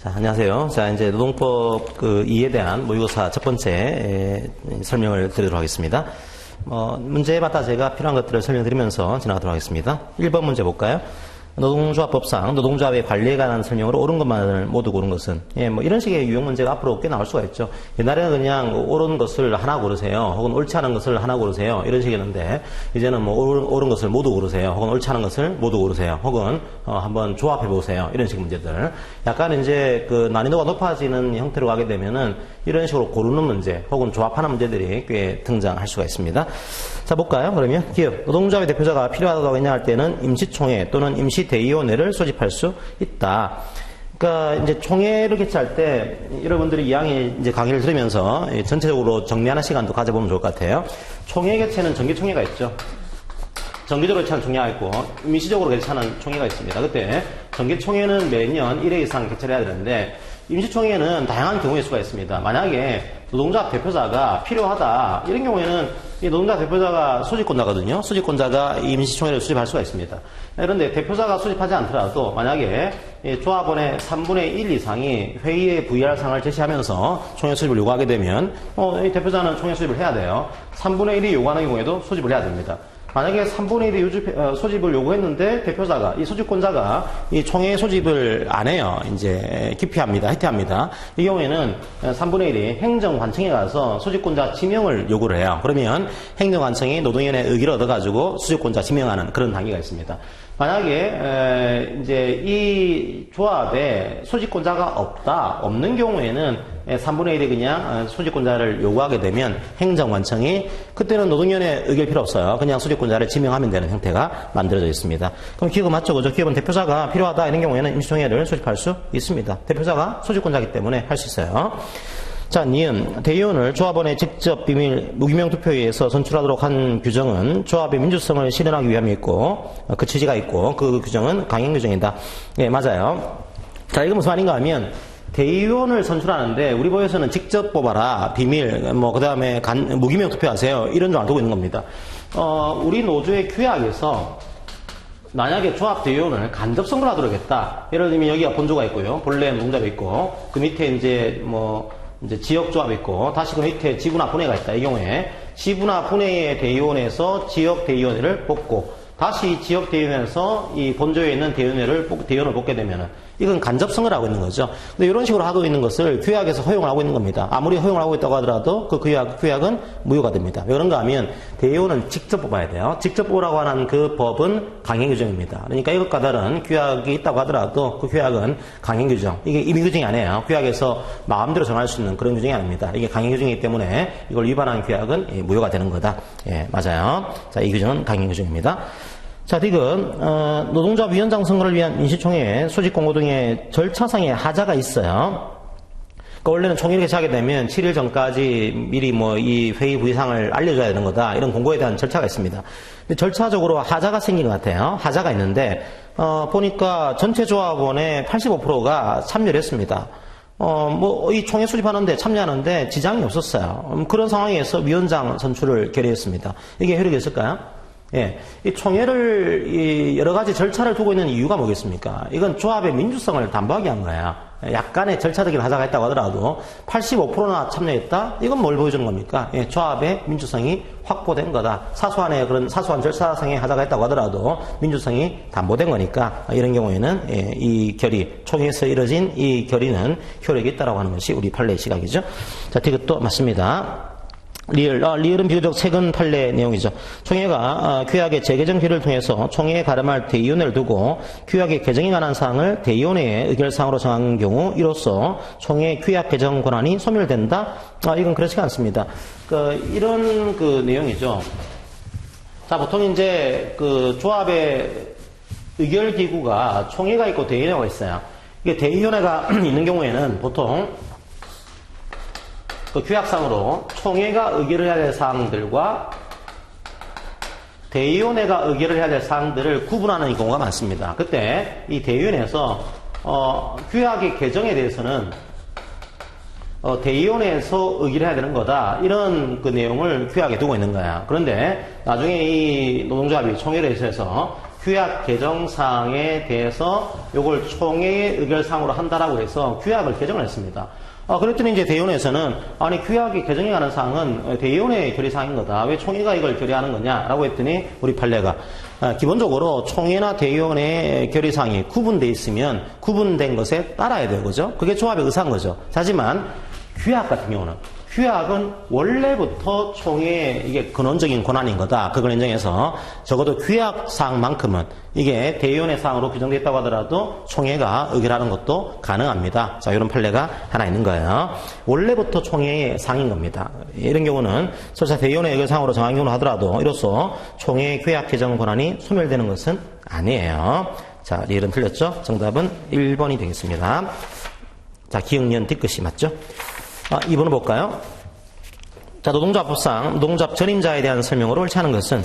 자, 안녕하세요. 자, 이제 노동법 그 2에 대한 모의고사 첫 번째 설명을 드리도록 하겠습니다. 문제마다 제가 필요한 것들을 설명드리면서 지나가도록 하겠습니다. 1번 문제 볼까요? 노동조합법상 노동조합의 관리에 관한 설명으로 옳은 것만을 모두 고른 것은, 뭐 이런 식의 유형 문제가 앞으로 꽤 나올 수가 있죠. 옛날에는 그냥 옳은 것을 하나 고르세요, 혹은 옳지 않은 것을 하나 고르세요, 이런 식이었는데, 이제는 뭐 옳은 것을 모두 고르세요, 혹은 옳지 않은 것을 모두 고르세요, 혹은 한번 조합해 보세요, 이런 식의 문제들. 약간 이제 그 난이도가 높아지는 형태로 가게 되면은 이런 식으로 고르는 문제, 혹은 조합하는 문제들이 꽤 등장할 수가 있습니다. 자, 볼까요? 그러면 기업 노동조합의 대표자가 필요하다고 인정할 때는 임시총회 또는 임시대의원회를 소집할 수 있다. 그러니까 이제 총회를 개최할 때 여러분들이 2학년 이제 강의를 들으면서 전체적으로 정리하는 시간도 가져보면 좋을 것 같아요. 총회 개최는 정기총회가 있죠. 정기적으로 개최하는 총회가 있고 임시적으로 개최하는 총회가 있습니다. 그때 정기총회는 매년 1회 이상 개최를 해야 되는데, 임시총회는 다양한 경우의 수가 있습니다. 만약에 노동조합 대표자가 필요하다, 이런 경우에는 이 노동조합 대표자가 소집권자거든요. 소집권자가 임시총회를 수집할 수가 있습니다. 그런데 대표자가 소집하지 않더라도 만약에 조합원의 3분의 1 이상이 회의에 VR 사항을 제시하면서 총회 소집을 요구하게 되면 이 대표자는 총회 소집을 해야 돼요. 3분의 1이 요구하는 경우에도 소집을 해야 됩니다. 만약에 3분의 1이 소집을 요구했는데 대표자가, 이 소집권자가 이 총회 소집을 안 해요. 이제 기피합니다. 해태합니다. 이 경우에는 3분의 1이 행정관청에 가서 소집권자 지명을 요구를 해요. 그러면 행정관청이 노동위원회 의결을 얻어가지고 소집권자 지명하는 그런 단계가 있습니다. 만약에 이제 이 조합에 소집권자가 없는 경우에는 3분의 1이 그냥 소집권자를 요구하게 되면 행정관청이, 그때는 노동위원회 의결 필요 없어요. 그냥 소집권자를 지명하면 되는 형태가 만들어져 있습니다. 그럼 기업은 맞죠? 그죠? 기업은 대표자가 필요하다 이런 경우에는 임시총회를 소집할 수 있습니다. 대표자가 소집권자이기 때문에 할 수 있어요. 자, 니은 대의원을 조합원의 직접 비밀 무기명 투표에 의해서 선출하도록 한 규정은 조합의 민주성을 실현하기 위함이 있고 그 취지가 있고 그 규정은 강행 규정이다. 예, 맞아요. 자, 이거 무슨 말인가 하면, 대의원을 선출하는데 우리 법에서는 직접 뽑아라, 비밀, 그 다음에 무기명 투표하세요, 이런 조항을 두고 있는 겁니다. 우리 노조의 규약에서 만약에 조합 대의원을 간접 선거를 하도록 했다. 예를 들면 여기가 본조가 있고요, 본래 노동조합이 있고, 그 밑에 이제 지역조합이 있고, 다시 그 밑에 지부나 분회가 있다. 이 경우에 지부나 분회의 대의원에서 지역 대의원회를 뽑고, 다시 지역 대의원에서 이 본조에 있는 대의원을 뽑게 되면은 이건 간접 선거를 하고 있는 거죠. 근데 이런 식으로 하고 있는 것을 규약에서 허용을 하고 있는 겁니다. 아무리 허용을 하고 있다고 하더라도 그 규약은 무효가 됩니다. 왜 그런가 하면 대의원은 직접 뽑아야 돼요. 직접 뽑으라고 하는 그 법은 강행 규정입니다. 그러니까 이것과 다른 규약이 있다고 하더라도 그 규약은 강행 규정. 이게 임의 규정이 아니에요. 규약에서 마음대로 정할 수 있는 그런 규정이 아닙니다. 이게 강행 규정이기 때문에 이걸 위반한 규약은 무효가 되는 거다. 예, 맞아요. 자, 이 규정은 강행 규정입니다. 자, 디귿 노동조합 위원장 선거를 위한 임시총회에 소집 공고 등의 절차상의 하자가 있어요. 그러니까 원래는 총회를 개최하게 되면 7일 전까지 미리 이 회의 부의사항을 알려줘야 되는 거다, 이런 공고에 대한 절차가 있습니다. 근데 절차적으로 하자가 생긴 것 같아요. 하자가 있는데 보니까 전체 조합원의 85%가 참여를 했습니다. 이 총회 수립하는데 참여하는데 지장이 없었어요. 그런 상황에서 위원장 선출을 결의했습니다. 이게 효력이 있을까요? 예, 이 총회를 여러 가지 절차를 두고 있는 이유가 뭐겠습니까? 이건 조합의 민주성을 담보하기 위한 거예요. 약간의 절차적인 하자가 있다고 하더라도 85%나 참여했다? 이건 뭘 보여주는 겁니까? 예, 조합의 민주성이 확보된 거다. 그런 사소한 절차상의 하자가 있다고 하더라도 민주성이 담보된 거니까, 이런 경우에는 이 결의, 총회에서 이뤄진 이 결의는 효력이 있다라고 하는 것이 우리 판례의 시각이죠. 자, 이것도 맞습니다. 리을은 비교적 최근 판례 내용이죠. 총회가 규약의 재개정 필요를 통해서 총회에 가름할 대의원회를 두고 규약의 개정에 관한 사항을 대의원회의 의결사항으로 정한 경우 이로써 총회 규약 개정 권한이 소멸된다. 이건 그렇지가 않습니다. 이런 내용이죠. 자, 보통 이제 조합의 의결 기구가 총회가 있고 대의원회가 있어요. 이게 대의원회가 있는 경우에는 보통 규약상으로 총회가 의결을 해야 될 사항들과 대의원회가 의결을 해야 될 사항들을 구분하는 경우가 많습니다. 그때 이 대의원회에서 규약의 개정에 대해서는 대의원회에서 의결을 해야 되는 거다, 이런 그 내용을 규약에 두고 있는 거야. 그런데 나중에 이 노동조합이 총회를 해서 규약 개정사항에 대해서 요걸 총회의 의결사항으로 한다라고 해서 규약을 개정을 했습니다. 그랬더니 이제 대의원에서는 아니 규약이 개정에 관한 사항은 대의원의 결의사항인 거다. 왜 총회가 이걸 결의하는 거냐라고 했더니 우리 판례가 기본적으로 총회나 대의원의 결의사항이 구분되어 있으면 구분된 것에 따라야 돼요. 그죠? 그게 조합의 의사인 거죠. 하지만 규약 같은 경우는 규약은 원래부터 총회의 이게 근원적인 권한인 거다. 그걸 인정해서 적어도 규약 사항만큼은 이게 대의원의 사항으로 규정되어 있다고 하더라도 총회가 의결하는 것도 가능합니다. 자, 이런 판례가 하나 있는 거예요. 원래부터 총회의 사항인 겁니다. 이런 경우는 설사 대의원의 의결 사항으로 정한 경우는 하더라도 이로써 총회의 규약 개정 권한이 소멸되는 것은 아니에요. 자, 리을은 틀렸죠? 정답은 1번이 되겠습니다. 자, 기억년 뒤끝이 맞죠? 2번을 볼까요? 자, 노동조합법상 노동조합 전임자에 대한 설명으로 옳지 않은 것은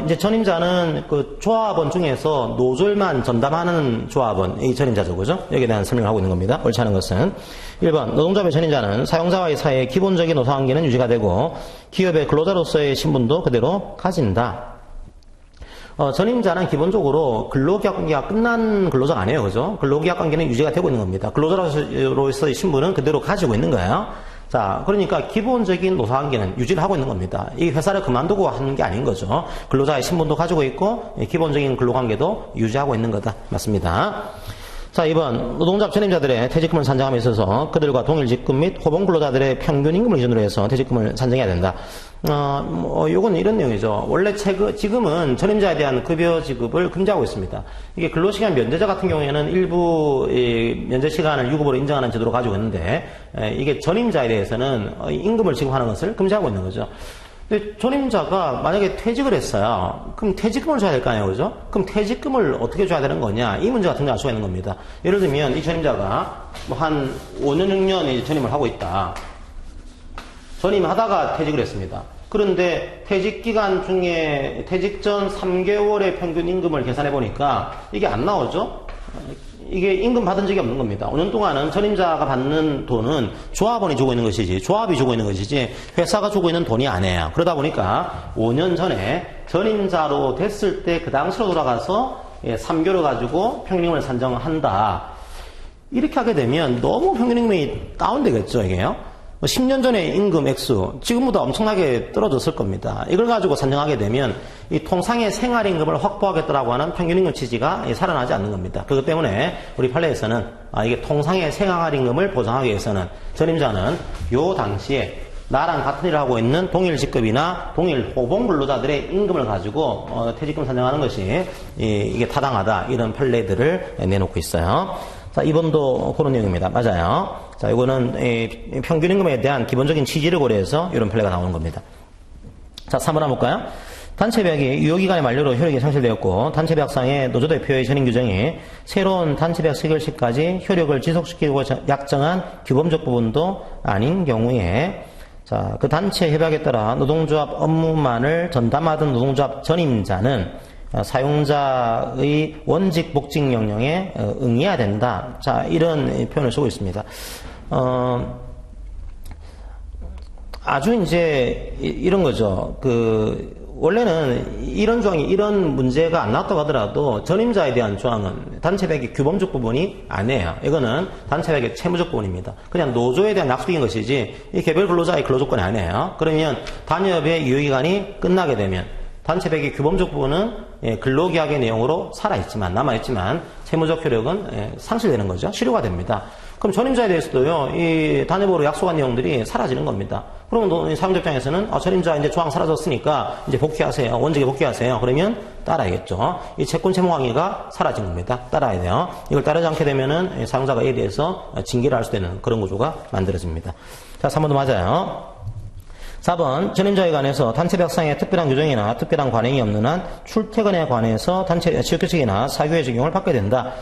이제 전임자는 그 조합원 중에서 노조만 전담하는 조합원 이 전임자죠, 그죠? 여기에 대한 설명을 하고 있는 겁니다. 옳지 않은 것은 1번 노동조합의 전임자는 사용자와의 사이의 기본적인 노사관계는 유지가 되고 기업의 근로자로서의 신분도 그대로 가진다. 전임자는 기본적으로 근로계약관계가 끝난 근로자가 아니에요. 그죠? 근로계약 관계는 유지가 되고 있는 겁니다. 근로자로서의 신분은 그대로 가지고 있는 거예요. 자, 그러니까 기본적인 노사관계는 유지를 하고 있는 겁니다. 이 회사를 그만두고 하는 게 아닌 거죠. 근로자의 신분도 가지고 있고 기본적인 근로관계도 유지하고 있는 거다. 맞습니다. 자, 2번 노동조합 전임자들의 퇴직금을 산정함에 있어서 그들과 동일 직급 및 호봉 근로자들의 평균 임금을 기준으로 해서 퇴직금을 산정해야 된다. 요건 이런 내용이죠. 원래 지금은 전임자에 대한 급여 지급을 금지하고 있습니다. 이게 근로시간 면제자 같은 경우에는 일부 면제 시간을 유급으로 인정하는 제도를 가지고 있는데 이게 전임자에 대해서는 임금을 지급하는 것을 금지하고 있는 거죠. 근데 전임자가 만약에 퇴직을 했어요. 그럼 퇴직금을 줘야 될 거 아니에요, 그죠? 그럼 퇴직금을 어떻게 줘야 되는 거냐? 이 문제가 등장할 수가 있는 겁니다. 예를 들면 이 전임자가 뭐 한 5년, 6년 전임을 하고 있다. 전임하다가 퇴직을 했습니다. 그런데 퇴직 기간 중에 퇴직 전 3개월의 평균 임금을 계산해 보니까 이게 안 나오죠? 이게 임금 받은 적이 없는 겁니다. 5년 동안은 전임자가 받는 돈은 조합원이 주고 있는 것이지, 조합이 주고 있는 것이지, 회사가 주고 있는 돈이 아니에요. 그러다 보니까 5년 전에 전임자로 됐을 때 그 당시로 돌아가서 3개월 가지고 평균임금을 산정한다. 이렇게 하게 되면 너무 평균임금이 다운되겠죠, 이게요? 10년 전의 임금 액수, 지금보다 엄청나게 떨어졌을 겁니다. 이걸 가지고 산정하게 되면 이 통상의 생활임금을 확보하겠다라고 하는 평균임금 취지가 살아나지 않는 겁니다. 그렇기 때문에 우리 판례에서는 이게 통상의 생활임금을 보장하기 위해서는 전임자는 요 당시에 나랑 같은 일을 하고 있는 동일 직급이나 동일 호봉 근로자들의 임금을 가지고 퇴직금 산정하는 것이 이게 타당하다, 이런 판례들을 내놓고 있어요. 자, 2번도 그런 내용입니다. 맞아요. 자, 이거는 평균임금에 대한 기본적인 취지를 고려해서 이런 판례가 나오는 겁니다. 자, 3번 한번 볼까요? 단체계약이 유효기간의 만료로 효력이 상실되었고 단체계약상의 노조대표의 전임 규정이 새로운 단체계약 체결 시까지 효력을 지속시키고 약정한 규범적 부분도 아닌 경우에, 자, 그 단체 협약에 따라 노동조합 업무만을 전담하던 노동조합 전임자는 사용자의 원직 복직 명령에 응해야 된다. 자, 이런 표현을 쓰고 있습니다. 아주 이제 이런 거죠. 원래는 이런 조항이, 이런 문제가 안 나왔다고 하더라도 전임자에 대한 조항은 단체백의 규범적 부분이 아니에요. 이거는 단체백의 채무적 부분입니다. 그냥 노조에 대한 약속인 것이지 이 개별 근로자의 근로조건이 아니에요. 그러면 단협의 유효기간이 끝나게 되면 단체백의 규범적 부분은 근로계약의 내용으로 살아있지만, 남아있지만 채무적 효력은 상실되는 거죠. 실효가 됩니다. 그럼 전임자에 대해서도요, 이 단협으로 약속한 내용들이 사라지는 겁니다. 그러면 사용자 입장에서는 전임자 이제 조항 사라졌으니까 이제 복귀하세요. 원직에 복귀하세요. 그러면 따라야겠죠. 이 채권 채무관계가 사라진 겁니다. 따라야 돼요. 이걸 따르지 않게 되면은 사용자가 이에 대해서 징계를 할 수 있는 그런 구조가 만들어집니다. 자, 3번도 맞아요. 4번 전임자에 관해서 단체백상의 특별한 규정이나 특별한 관행이 없는 한 출퇴근에 관해서 단체 취업규칙이나 사규의 적용을 받게 된다.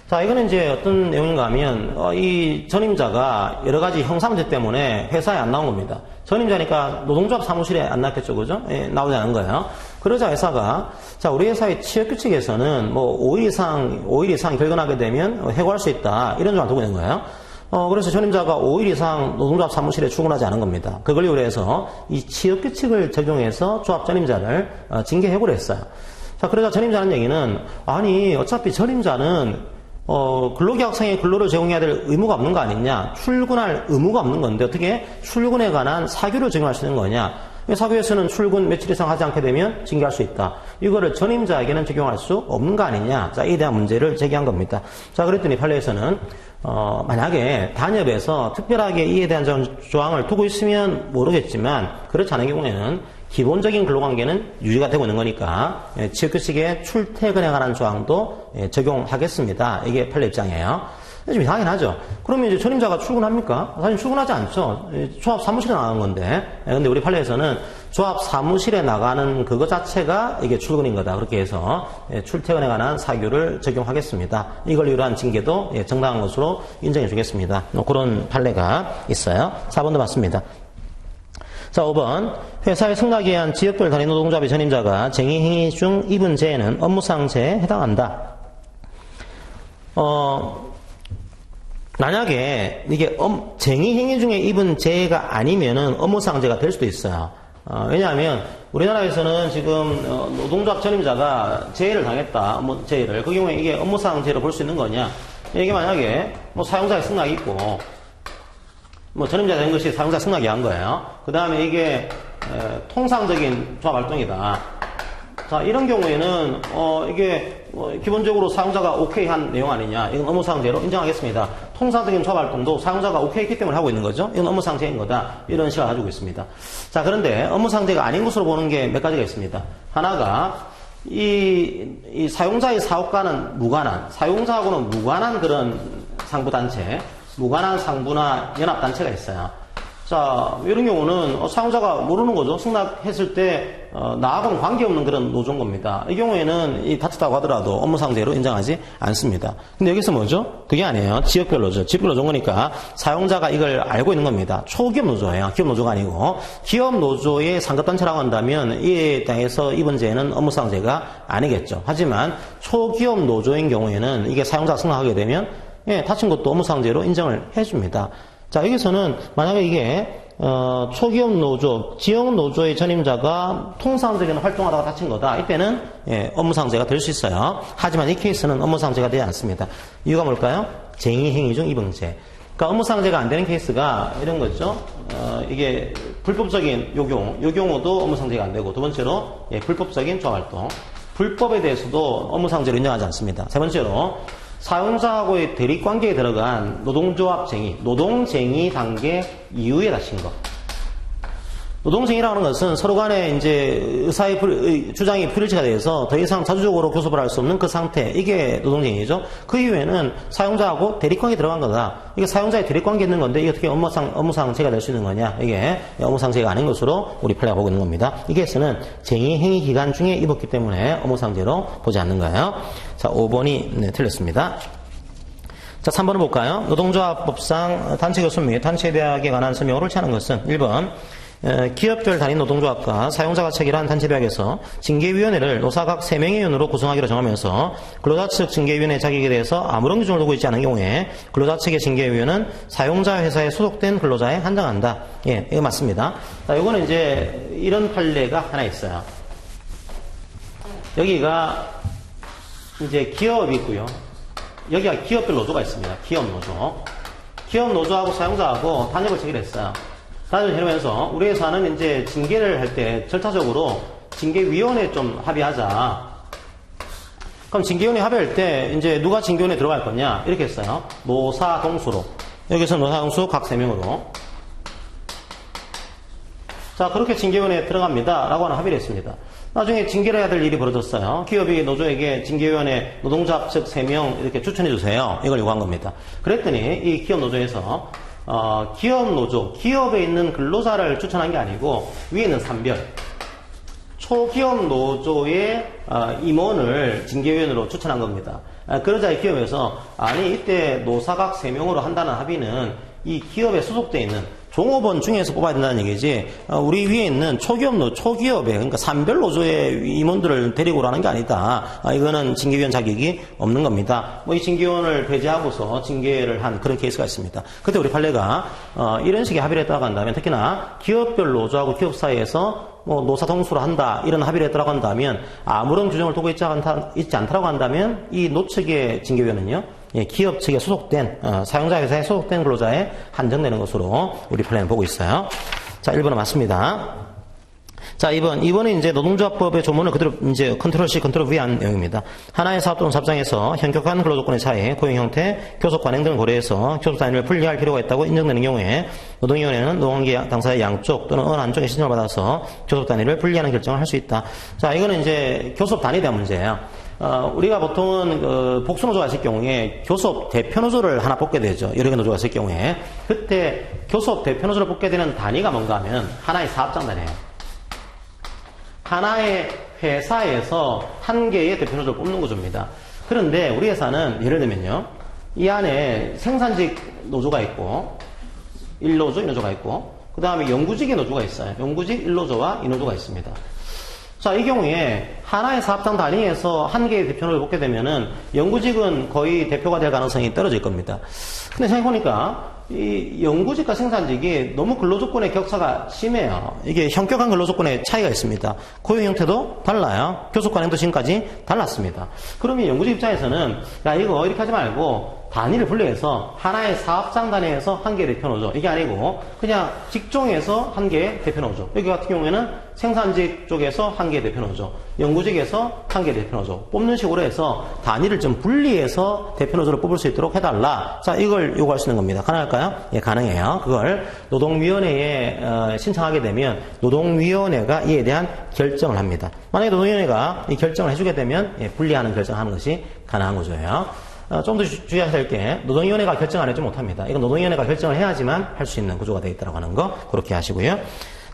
자, 이거는 이제 어떤 내용인가 하면 이 전임자가 여러 가지 형사문제 때문에 회사에 안 나온 겁니다. 전임자니까 노동조합 사무실에 안 나왔겠죠, 그죠? 나오지 않은 거예요. 그러자 회사가, 자, 우리 회사의 취업규칙에서는 뭐 5일 이상 결근하게 되면 해고할 수 있다, 이런 조항을 두고 있는 거예요. 그래서 전임자가 5일 이상 노동조합 사무실에 출근하지 않은 겁니다. 그걸 이유로 해서 이 취업규칙을 적용해서 조합 전임자를 징계 해고를 했어요. 자, 그러자 전임자는 얘기는, 아니, 어차피 전임자는, 근로계약상의 근로를 제공해야 될 의무가 없는 거 아니냐? 출근할 의무가 없는 건데, 어떻게 출근에 관한 사규를 적용할 수 있는 거냐? 사규에서는 출근 며칠 이상 하지 않게 되면 징계할 수 있다. 이거를 전임자에게는 적용할 수 없는 거 아니냐? 자, 이에 대한 문제를 제기한 겁니다. 자, 그랬더니 판례에서는, 만약에 단협에서 특별하게 이에 대한 조항을 두고 있으면 모르겠지만, 그렇지 않은 경우에는 기본적인 근로관계는 유지가 되고 있는 거니까, 지역규칙의 출퇴근에 관한 조항도 적용하겠습니다. 이게 판례 입장이에요. 좀 이상하긴 하죠. 그러면 이제 전임자가 출근합니까? 사실 출근하지 않죠. 조합 사무실에 나가는 건데. 근데 우리 판례에서는 조합 사무실에 나가는 그거 자체가 이게 출근인 거다. 그렇게 해서 출퇴근에 관한 사규를 적용하겠습니다. 이걸 이유로 한 징계도 정당한 것으로 인정해 주겠습니다. 그런 판례가 있어요. 4번도 맞습니다. 자, 5번. 회사에 승낙에 의한 지역별 단위 노동조합의 전임자가 쟁의행위 중 입은 재해는 업무상 재해에 해당한다. 만약에 이게 쟁의행위 중에 입은 재해가 아니면은 업무상재가 될 수도 있어요. 왜냐하면 우리나라에서는 지금 노동조합 전임자가 재해를 당했다. 재해를. 그 경우에 이게 업무상재로 볼 수 있는 거냐? 이게 만약에 사용자의 승낙이 있고 전임자 된 것이 사용자 승낙이 한 거예요. 그 다음에 이게 통상적인 조합 활동이다. 자, 이런 경우에는 이게 기본적으로 사용자가 오케이 한 내용 아니냐. 이건 업무상재로 인정하겠습니다. 통상적인 조합 활동도 사용자가 오케이 했기 때문에 하고 있는 거죠. 이건 업무상재인 거다. 이런 시각을 가지고 있습니다. 자, 그런데 업무상재가 아닌 것으로 보는 게 몇 가지가 있습니다. 하나가 이 사용자의 사업과는 무관한, 사용자하고는 무관한 그런 상부단체, 무관한 상부나 연합단체가 있어요. 자, 이런 경우는 사용자가 모르는 거죠. 승낙했을 때 나하고는 관계없는 그런 노조인 겁니다. 이 경우에는 이 다쳤다고 하더라도 업무상재로 인정하지 않습니다. 근데 여기서 뭐죠? 그게 아니에요. 지역별 노조. 지역별 노조인 거니까 사용자가 이걸 알고 있는 겁니다. 초기업 노조예요. 기업 노조가 아니고. 기업 노조의 상급단체라고 한다면 이에 대해서 입은 재해는 업무상재가 아니겠죠. 하지만 초기업 노조인 경우에는 이게 사용자가 승낙하게 되면 다친 것도 업무상재로 인정을 해줍니다. 자, 여기서는 만약에 이게 초기업 노조, 지역 노조의 전임자가 통상적인 활동하다가 다친 거다. 이때는 업무상재가 될 수 있어요. 하지만 이 케이스는 업무상재가 되지 않습니다. 이유가 뭘까요? 쟁의행위 중 입은 재해. 그러니까 업무상재가 안 되는 케이스가 이런 거죠. 이게 불법적인 요 경우도 업무상재가 안 되고, 두 번째로 불법적인 조합활동. 불법에 대해서도 업무상재로 인정하지 않습니다. 세 번째로 사용자하고의 대립관계에 들어간 노동조합 쟁의, 노동쟁의 단계 이후에 다친 것. 노동쟁의라는 것은 서로 간에 이제 의사의 주장이 불일치가 돼서 더 이상 자주적으로 교섭을 할 수 없는 그 상태. 이게 노동쟁의죠. 그 이후에는 사용자하고 대립관계에 들어간 거다. 이게 사용자의 대립관계에 있는 건데 이게 어떻게 업무상재가 될 수 있는 거냐. 이게 업무상재가 아닌 것으로 우리 판례가 보고 있는 겁니다. 이 케이스는 쟁의행위 기간 중에 입었기 때문에 업무상재로 보지 않는 거예요. 자, 5번이 틀렸습니다. 자, 3번을 볼까요? 노동조합법상 단체교섭 및 단체계약에 관한 설명을 옳지 않은 것은 1번 기업별 단위 노동조합과 사용자가 체결한 단체계약에서 징계위원회를 노사 각 3명의 위원으로 구성하기로 정하면서 근로자 측 징계위원회 자격에 대해서 아무런 규정을 두고 있지 않은 경우에 근로자 측의 징계위원은 사용자 회사에 소속된 근로자에 한정한다. 예, 이거 맞습니다. 자, 이거는 이제 이런 판례가 하나 있어요. 여기가 이제 기업이 있고요. 여기가 기업별 노조가 있습니다. 기업 노조. 기업 노조하고 사용자하고 단협을 체결했어요. 단협을 해놓으면서 우리 회사는 이제 징계를 할 때 절차적으로 징계위원회 좀 합의하자. 그럼 징계위원회 합의할 때 이제 누가 징계위원회 들어갈 거냐? 이렇게 했어요. 노사 동수로. 여기서 노사 동수 각 3명으로. 자, 그렇게 징계위원회에 들어갑니다. 라고 하는 합의를 했습니다. 나중에 징계를 해야 될 일이 벌어졌어요. 기업이 노조에게 징계위원회 노동조합 측 3명 이렇게 추천해주세요. 이걸 요구한 겁니다. 그랬더니 이 기업 노조에서 기업 노조, 기업에 있는 근로자를 추천한 게 아니고 위에 있는 3별 초기업 노조의 임원을 징계위원으로 추천한 겁니다. 그러자 이 기업에서 아니 이때 노사각 3명으로 한다는 합의는 이 기업에 소속되어 있는 종업원 중에서 뽑아야 된다는 얘기지, 우리 위에 있는 초기업에, 그러니까 산별 노조의 임원들을 데리고 오라는 게 아니다. 이거는 징계위원 자격이 없는 겁니다. 뭐 이 징계위원을 배제하고서 징계를 한 그런 케이스가 있습니다. 그때 우리 판례가, 이런 식의 합의를 했다고 한다면, 특히나 기업별 노조하고 기업 사이에서 뭐 노사 동수로 한다, 이런 합의를 했다고 한다면, 아무런 규정을 두고 있지 않다고 한다면, 이 노측의 징계위원은요, 기업 측에 소속된, 사용자 회사에 소속된 근로자에 한정되는 것으로 우리 판례는 보고 있어요. 자, 1번은 맞습니다. 자, 2번은 이제 노동조합법의 조문을 그대로 이제 컨트롤 C, 컨트롤 V 한 내용입니다. 하나의 사업 또는 사업장에서 현격한 근로조건의 차이, 고용 형태, 교섭 관행 등을 고려해서 교섭 단위를 분리할 필요가 있다고 인정되는 경우에 노동위원회는 노동계 당사의 양쪽 또는 어느 한쪽의 신청을 받아서 교섭 단위를 분리하는 결정을 할 수 있다. 자, 이거는 이제 교섭 단위에 대한 문제예요. 우리가 보통은 복수노조가 있을 경우에 교섭 대표노조를 하나 뽑게 되죠. 여러 개 노조가 있을 경우에. 그때 교섭 대표노조를 뽑게 되는 단위가 뭔가 하면 하나의 사업장 단위예요. 하나의 회사에서 한 개의 대표노조를 뽑는 구조입니다. 그런데 우리 회사는 예를 들면요, 이 안에 생산직 노조가 있고 1노조, 2노조가 있고 그 다음에 연구직의 노조가 있어요. 연구직 1노조와 2노조가 있습니다. 자, 이 경우에 하나의 사업장 단위에서 한 개의 대표를 뽑게 되면은 연구직은 거의 대표가 될 가능성이 떨어질 겁니다. 근데 생각해보니까 이 연구직과 생산직이 너무 근로조건의 격차가 심해요. 이게 현격한 근로조건의 차이가 있습니다. 고용 형태도 달라요. 교섭 관행도 지금까지 달랐습니다. 그러면 연구직 입장에서는 야, 이거 이렇게 하지 말고 단위를 분리해서 하나의 사업장 단위에서 한 개의 대표노조, 이게 아니고 그냥 직종에서 한 개의 대표노조, 여기 같은 경우에는 생산직 쪽에서 한 개의 대표노조, 연구직에서 한 개의 대표노조 뽑는 식으로 해서 단위를 좀 분리해서 대표노조를 뽑을 수 있도록 해달라. 자, 이걸 요구할 수 있는 겁니다. 가능할까요? 예, 가능해요. 그걸 노동위원회에 신청하게 되면 노동위원회가 이에 대한 결정을 합니다. 만약에 노동위원회가 이 결정을 해주게 되면 분리하는 결정을 하는 것이 가능한 거죠요. 좀 더 주의하셔야 할 게 노동위원회가 결정 안 해주지 못합니다. 이건 노동위원회가 결정을 해야지만 할 수 있는 구조가 되어 있다고 하는 거 그렇게 하시고요.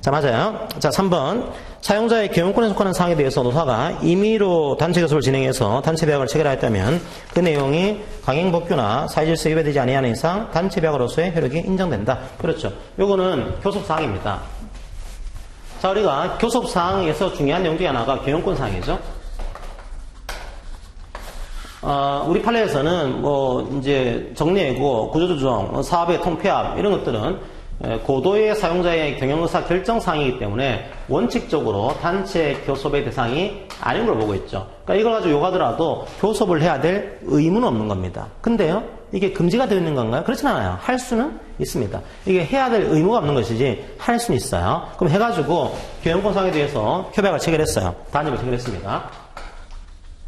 자, 맞아요. 자, 3번. 사용자의 경영권에 속하는 사항에 대해서 노사가 임의로 단체 교섭을 진행해서 단체 계약을 체결하였다면 그 내용이 강행법규나 사회질서에 위배되지 아니하는 이상 단체 계약으로서의 효력이 인정된다. 그렇죠. 요거는 교섭 사항입니다. 자, 우리가 교섭 사항에서 중요한 내용 중에 하나가 경영권 사항이죠. 우리 판례에서는 이제 정리해고, 구조조정, 사업의 통폐합 이런 것들은 고도의 사용자의 경영의사 결정사항이기 때문에 원칙적으로 단체 교섭의 대상이 아닌 걸 보고 있죠. 그러니까 이걸 가지고 요구하더라도 교섭을 해야 될 의무는 없는 겁니다. 근데요, 이게 금지가 되어 있는 건가요? 그렇진 않아요. 할 수는 있습니다. 이게 해야 될 의무가 없는 것이지 할 수는 있어요. 그럼 해가지고 경영권상에 대해서 협약을 체결했어요. 단협을 체결했습니다.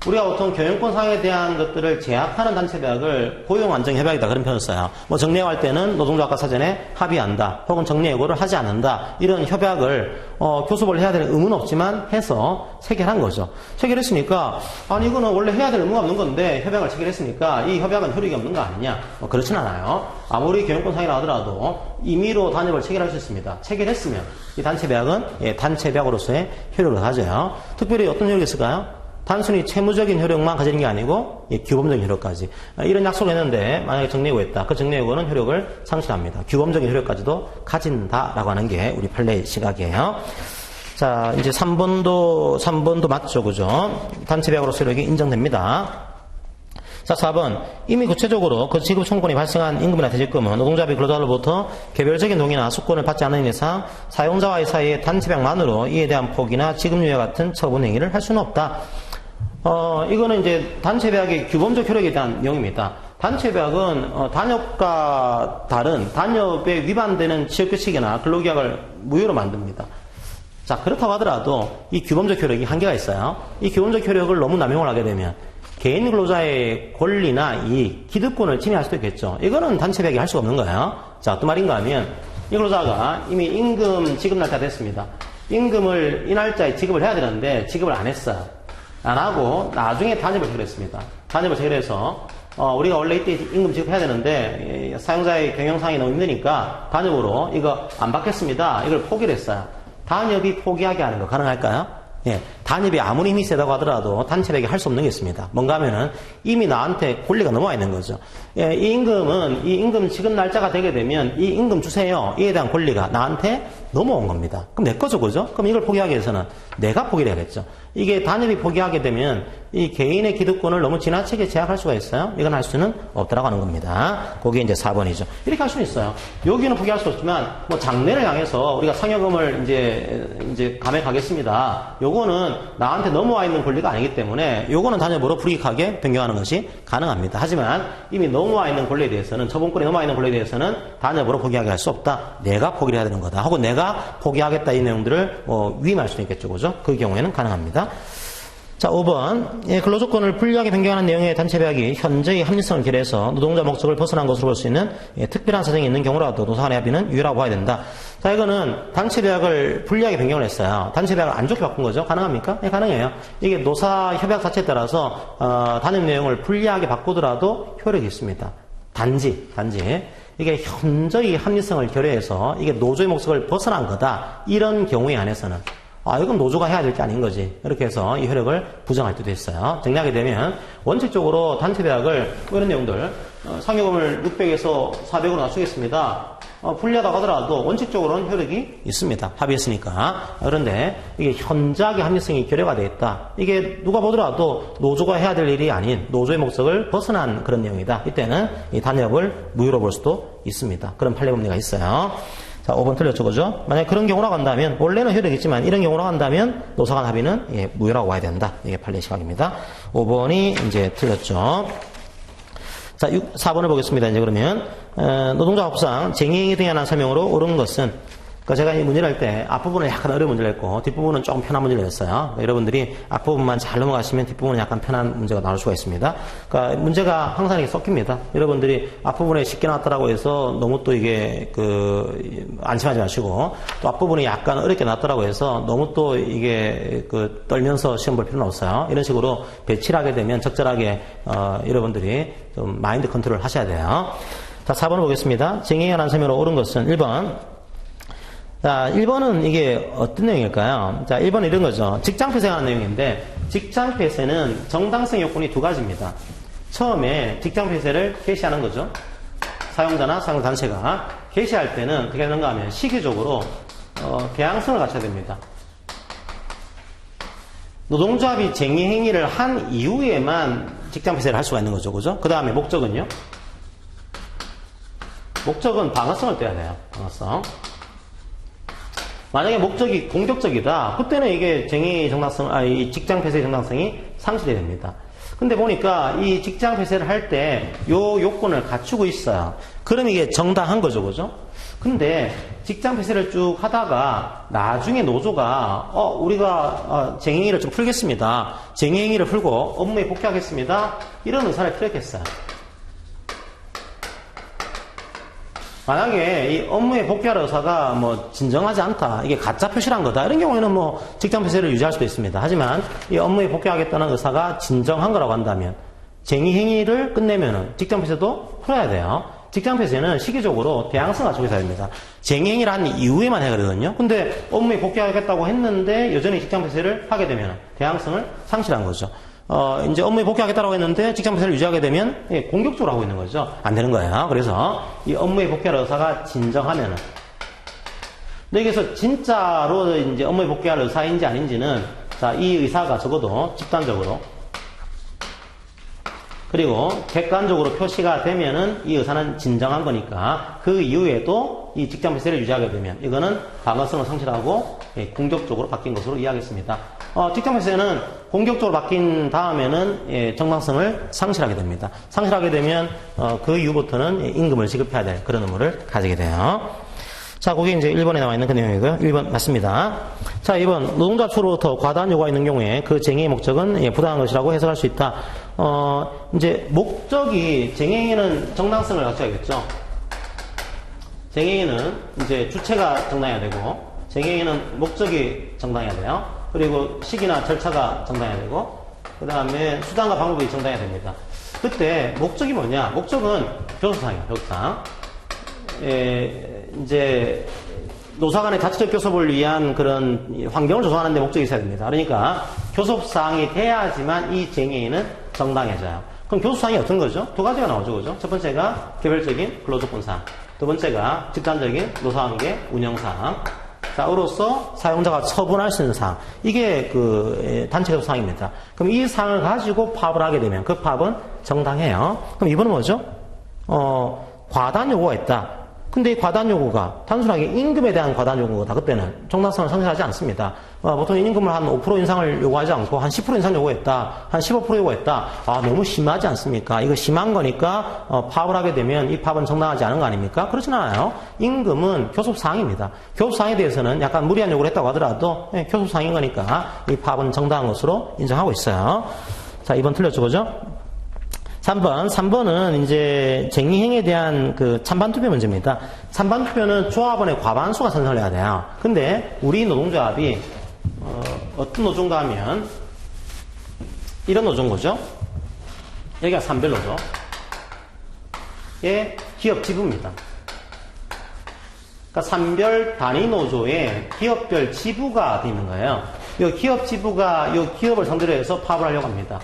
우리가 보통 경영권상에 대한 것들을 제약하는 단체 계약을 고용안정협약이다 그런 표현을 써요. 정리해고할 때는 노동조합과 사전에 합의한다, 혹은 정리해고를 하지 않는다, 이런 협약을 교섭을 해야 될 의무는 없지만 해서 체결한 거죠. 체결했으니까 아니 이거는 원래 해야 될 의무가 없는 건데 협약을 체결했으니까 이 협약은 효력이 없는 거 아니냐? 그렇진 않아요. 아무리 경영권상이라 하더라도 임의로 단협을 체결할 수 있습니다. 체결했으면 이 단체 계약은 단체 계약으로서의 효력을 가져요. 특별히 어떤 효력이 있을까요? 단순히 채무적인 효력만 가지는 게 아니고 규범적인 효력까지, 이런 약속을 했는데 만약에 정리해고했다. 그 정리해고는 효력을 상실합니다. 규범적인 효력까지도 가진다라고 하는 게 우리 판례의 시각이에요. 자, 이제 3번도 맞죠, 그죠? 단체 계약으로서 효력이 인정됩니다. 자, 4번. 이미 구체적으로 그 지급 청구권이 발생한 임금이나 퇴직금은 노동자비 근로자로부터 개별적인 동의나 수권을 받지 않는 이상 사용자와의 사이의 단체계약만으로 이에 대한 포기나 지급유예 같은 처분 행위를 할 수는 없다. 이거는 이제 단체계약의 규범적 효력에 대한 내용입니다. 단체계약은 단협과 다른 단협에 위반되는 취업규칙이나 근로계약을 무효로 만듭니다. 자, 그렇다고 하더라도 이 규범적 효력이 한계가 있어요. 이 규범적 효력을 너무 남용을 하게 되면 개인 근로자의 권리나 이익, 기득권을 침해할 수도 있겠죠. 이거는 단체계약이 할 수가 없는 거예요. 자, 어떤 말인가 하면 이 근로자가 이미 임금 지급 날짜 됐습니다. 임금을 이 날짜에 지급을 해야 되는데 지급을 안 했어요. 안 하고 나중에 단협을 체결했습니다. 단협을 체결해서 우리가 원래 이때 임금 지급해야 되는데 사용자의 경영상이 너무 힘드니까 단협으로 이거 안 받겠습니다. 이걸 포기를 했어요. 단협이 포기하게 하는 거 가능할까요? 예, 단협이 아무리 힘이 세다고 하더라도 단체백이 할 수 없는 게 있습니다. 뭔가 하면은 이미 나한테 권리가 넘어와 있는 거죠. 예, 이 임금 지급 날짜가 되게 되면 이 임금 주세요. 이에 대한 권리가 나한테 넘어온 겁니다. 그럼 내 거죠, 그죠? 그럼 이걸 포기하기 위해서는 내가 포기를 해야겠죠. 이게 단협이 포기하게 되면 이 개인의 기득권을 너무 지나치게 제약할 수가 있어요. 이건 할 수는 없다라고 하는 겁니다. 그게 이제 4번이죠. 이렇게 할 수는 있어요. 여기는 포기할 수 없지만 뭐 장래를 향해서 우리가 상여금을 이제 감액하겠습니다. 요거는 나한테 넘어와 있는 권리가 아니기 때문에 요거는 단협으로 불이익하게 변경하는 것이 가능합니다. 하지만 이미 넘어와 있는 권리에 대해서는 처분권이 넘어와 있는 권리에 대해서는 단협으로 포기하게 할 수 없다. 내가 포기를 해야 되는 거다. 하고 내가 포기하겠다 이 내용들을 위임할 수도 있겠죠. 그죠? 그 경우에는 가능합니다. 자, 5번. 예, 근로조건을 불리하게 변경하는 내용의 단체배약이 현저히 합리성을 결여해서 노동자 목적을 벗어난 것으로 볼 수 있는 특별한 사정이 있는 경우라도 노사간의 합의는 유효라고 봐야 된다. 자, 이거는 단체배약을 불리하게 변경을 했어요. 단체배약을 안 좋게 바꾼 거죠. 가능합니까? 네, 가능해요. 이게 노사협약 자체에 따라서 단협 내용을 불리하게 바꾸더라도 효력이 있습니다. 단지 이게 현저히 합리성을 결여해서 이게 노조의 목적을 벗어난 거다. 이런 경우에 한해서는 이건 노조가 해야 될 게 아닌 거지. 이렇게 해서 이 효력을 부정할 때도 있어요. 정리하게 되면 원칙적으로 단체배약을 이런 내용들 상여금을 600에서 400으로 낮추겠습니다. 불리하다고 하더라도 원칙적으로는 효력이 있습니다. 합의했으니까. 그런데 이게 현저하게 합리성이 결여가 되어 있다. 이게 누가 보더라도 노조가 해야 될 일이 아닌 노조의 목적을 벗어난 그런 내용이다. 이때는 이 단협을 무효로 볼 수도 있습니다. 그런 판례법리가 있어요. 자, 5번 틀렸죠, 그죠? 만약 그런 경우라고 한다면, 원래는 효력이 있지만, 이런 경우라고 한다면, 노사간 합의는, 무효라고 봐야 된다. 이게 판례 시각입니다. 5번이 이제 틀렸죠. 자, 4번을 보겠습니다. 이제 그러면, 노동자 법상 쟁의 등에 관한 설명으로 옳은 것은, 그러니까 제가 이 문제를 할 때 앞부분은 약간 어려운 문제를 했고 뒷부분은 조금 편한 문제를 냈어요. 그러니까 여러분들이 앞부분만 잘 넘어가시면 뒷부분은 약간 편한 문제가 나올 수가 있습니다. 그러니까 문제가 항상 이렇게 섞입니다. 여러분들이 앞부분에 쉽게 나왔다라고 해서 너무 또 이게 안심하지 마시고 또 앞부분이 약간 어렵게 나왔다라고 해서 너무 또 이게 떨면서 시험 볼 필요는 없어요. 이런 식으로 배치를 하게 되면 적절하게 여러분들이 좀 마인드 컨트롤 하셔야 돼요. 자, 4번을 보겠습니다. 쟁의에 관한 설명으로 옳은 것은 1번. 자, 1번은 이게 어떤 내용일까요? 자, 1번은 이런 거죠. 직장폐쇄에 관한 내용인데, 직장폐쇄는 정당성 요건이 두 가지입니다. 처음에 직장폐쇄를 개시하는 거죠. 사용자나 사용단체가 개시할 때는 어떻게 하는가 하면 시기적으로 개항성을 갖춰야 됩니다. 노동조합이 쟁의행위를 한 이후에만 직장폐쇄를 할 수가 있는 거죠. 그죠? 그 다음에 목적은요? 목적은 방어성을 떼야 돼요. 방어성. 만약에 목적이 공격적이다. 그때는 이게 쟁의 정당성, 이 직장 폐쇄의 정당성이 상실이 됩니다. 근데 보니까 이 직장 폐쇄를 할 때 요 요건을 갖추고 있어요. 그럼 이게 정당한 거죠, 그죠? 근데 직장 폐쇄를 쭉 하다가 나중에 노조가 우리가 쟁의행위를 좀 풀겠습니다. 쟁의행위를 풀고 업무에 복귀하겠습니다. 이런 의사를 표했겠어요. 만약에 이 업무에 복귀할 의사가 진정하지 않다, 이게 가짜 표시란 거다, 이런 경우에는 직장 폐쇄를 유지할 수도 있습니다. 하지만 이 업무에 복귀하겠다는 의사가 진정한 거라고 한다면 쟁의 행위를 끝내면은 직장 폐쇄도 풀어야 돼요. 직장 폐쇄는 시기적으로 대항성 갖추고 있어야 됩니다. 쟁의 행위를 한 이후에만 해야 되거든요. 근데 업무에 복귀하겠다고 했는데 여전히 직장 폐쇄를 하게 되면 대항성을 상실한 거죠. 이제 업무에 복귀하겠다고 했는데 직장 폐쇄를 유지하게 되면 공격적으로 하고 있는 거죠. 안 되는 거예요. 그래서 이 업무에 복귀할 의사가 진정하면은, 근데 여기서 진짜로 이제 업무에 복귀할 의사인지 아닌지는, 자, 이 의사가 적어도 집단적으로 그리고 객관적으로 표시가 되면은 이 의사는 진정한 거니까 그 이후에도 이 직장 폐쇄를 유지하게 되면 이거는 방어성을 상실하고 공격적으로 바뀐 것으로 이해하겠습니다. 직장 폐쇄는 공격적으로 바뀐 다음에는 정당성을 상실하게 됩니다. 상실하게 되면 그 이후부터는 임금을 지급해야 될 그런 의무를 가지게 돼요. 자, 그게 이제 1번에 나와 있는 그 내용이고요. 1번 맞습니다. 자, 2번. 노동자 측으로부터 과다한 요구가 있는 경우에 그 쟁의의 목적은 부당한 것이라고 해석할 수 있다. 이제 목적이, 쟁의는 정당성을 갖춰야겠죠. 쟁의는 이제 주체가 정당해야 되고, 쟁의는 목적이 정당해야 돼요. 그리고 시기나 절차가 정당해야 되고, 그 다음에 수단과 방법이 정당해야 됩니다. 그때 목적이 뭐냐? 목적은 교섭상이에요, 교섭상. 이제 노사 간의 자체적 교섭을 위한 그런 환경을 조성하는 데 목적이 있어야 됩니다. 그러니까 교섭사항이 돼야지만 이 쟁의는 정당해져요. 그럼 교섭사항이 어떤 거죠? 두 가지가 나오죠. 그죠? 첫 번째가 개별적인 근로조건사항, 두 번째가 집단적인 노사관계 운영사항, 자, 으로써 사용자가 처분할 수 있는 사항. 이게 그 단체 교섭 사항입니다. 그럼 이 사항을 가지고 파업을 하게 되면 그 파업은 정당해요. 그럼 이번은 뭐죠? 과단 요구가 있다. 근데 이 과단 요구가 단순하게 임금에 대한 과단 요구다. 그때는 정당성을 상실하지 않습니다. 보통 임금을 한 5% 인상을 요구하지 않고 한 10% 인상 요구했다. 한 15% 요구했다. 아, 너무 심하지 않습니까? 이거 심한 거니까 파업을 하게 되면 이 파업은 정당하지 않은 거 아닙니까? 그렇진 않아요. 임금은 교섭사항입니다. 교섭사항에 대해서는 약간 무리한 요구를 했다고 하더라도 교섭사항인 거니까 이 파업은 정당한 것으로 인정하고 있어요. 자, 2번 틀렸죠, 그죠? 3번은 이제 쟁의행위에 대한 그 찬반투표 문제입니다. 찬반투표는 조합원의 과반수가 선정을 해야 돼요. 근데 우리 노동조합이 어떤 노조인가 하면 이런 노조인 거죠. 여기가 산별노조. 의 기업 지부입니다. 그러니까 산별 단위 노조에 기업별 지부가 되어 있는 거예요. 이 기업 지부가 이 기업을 상대로 해서 파업을 하려고 합니다.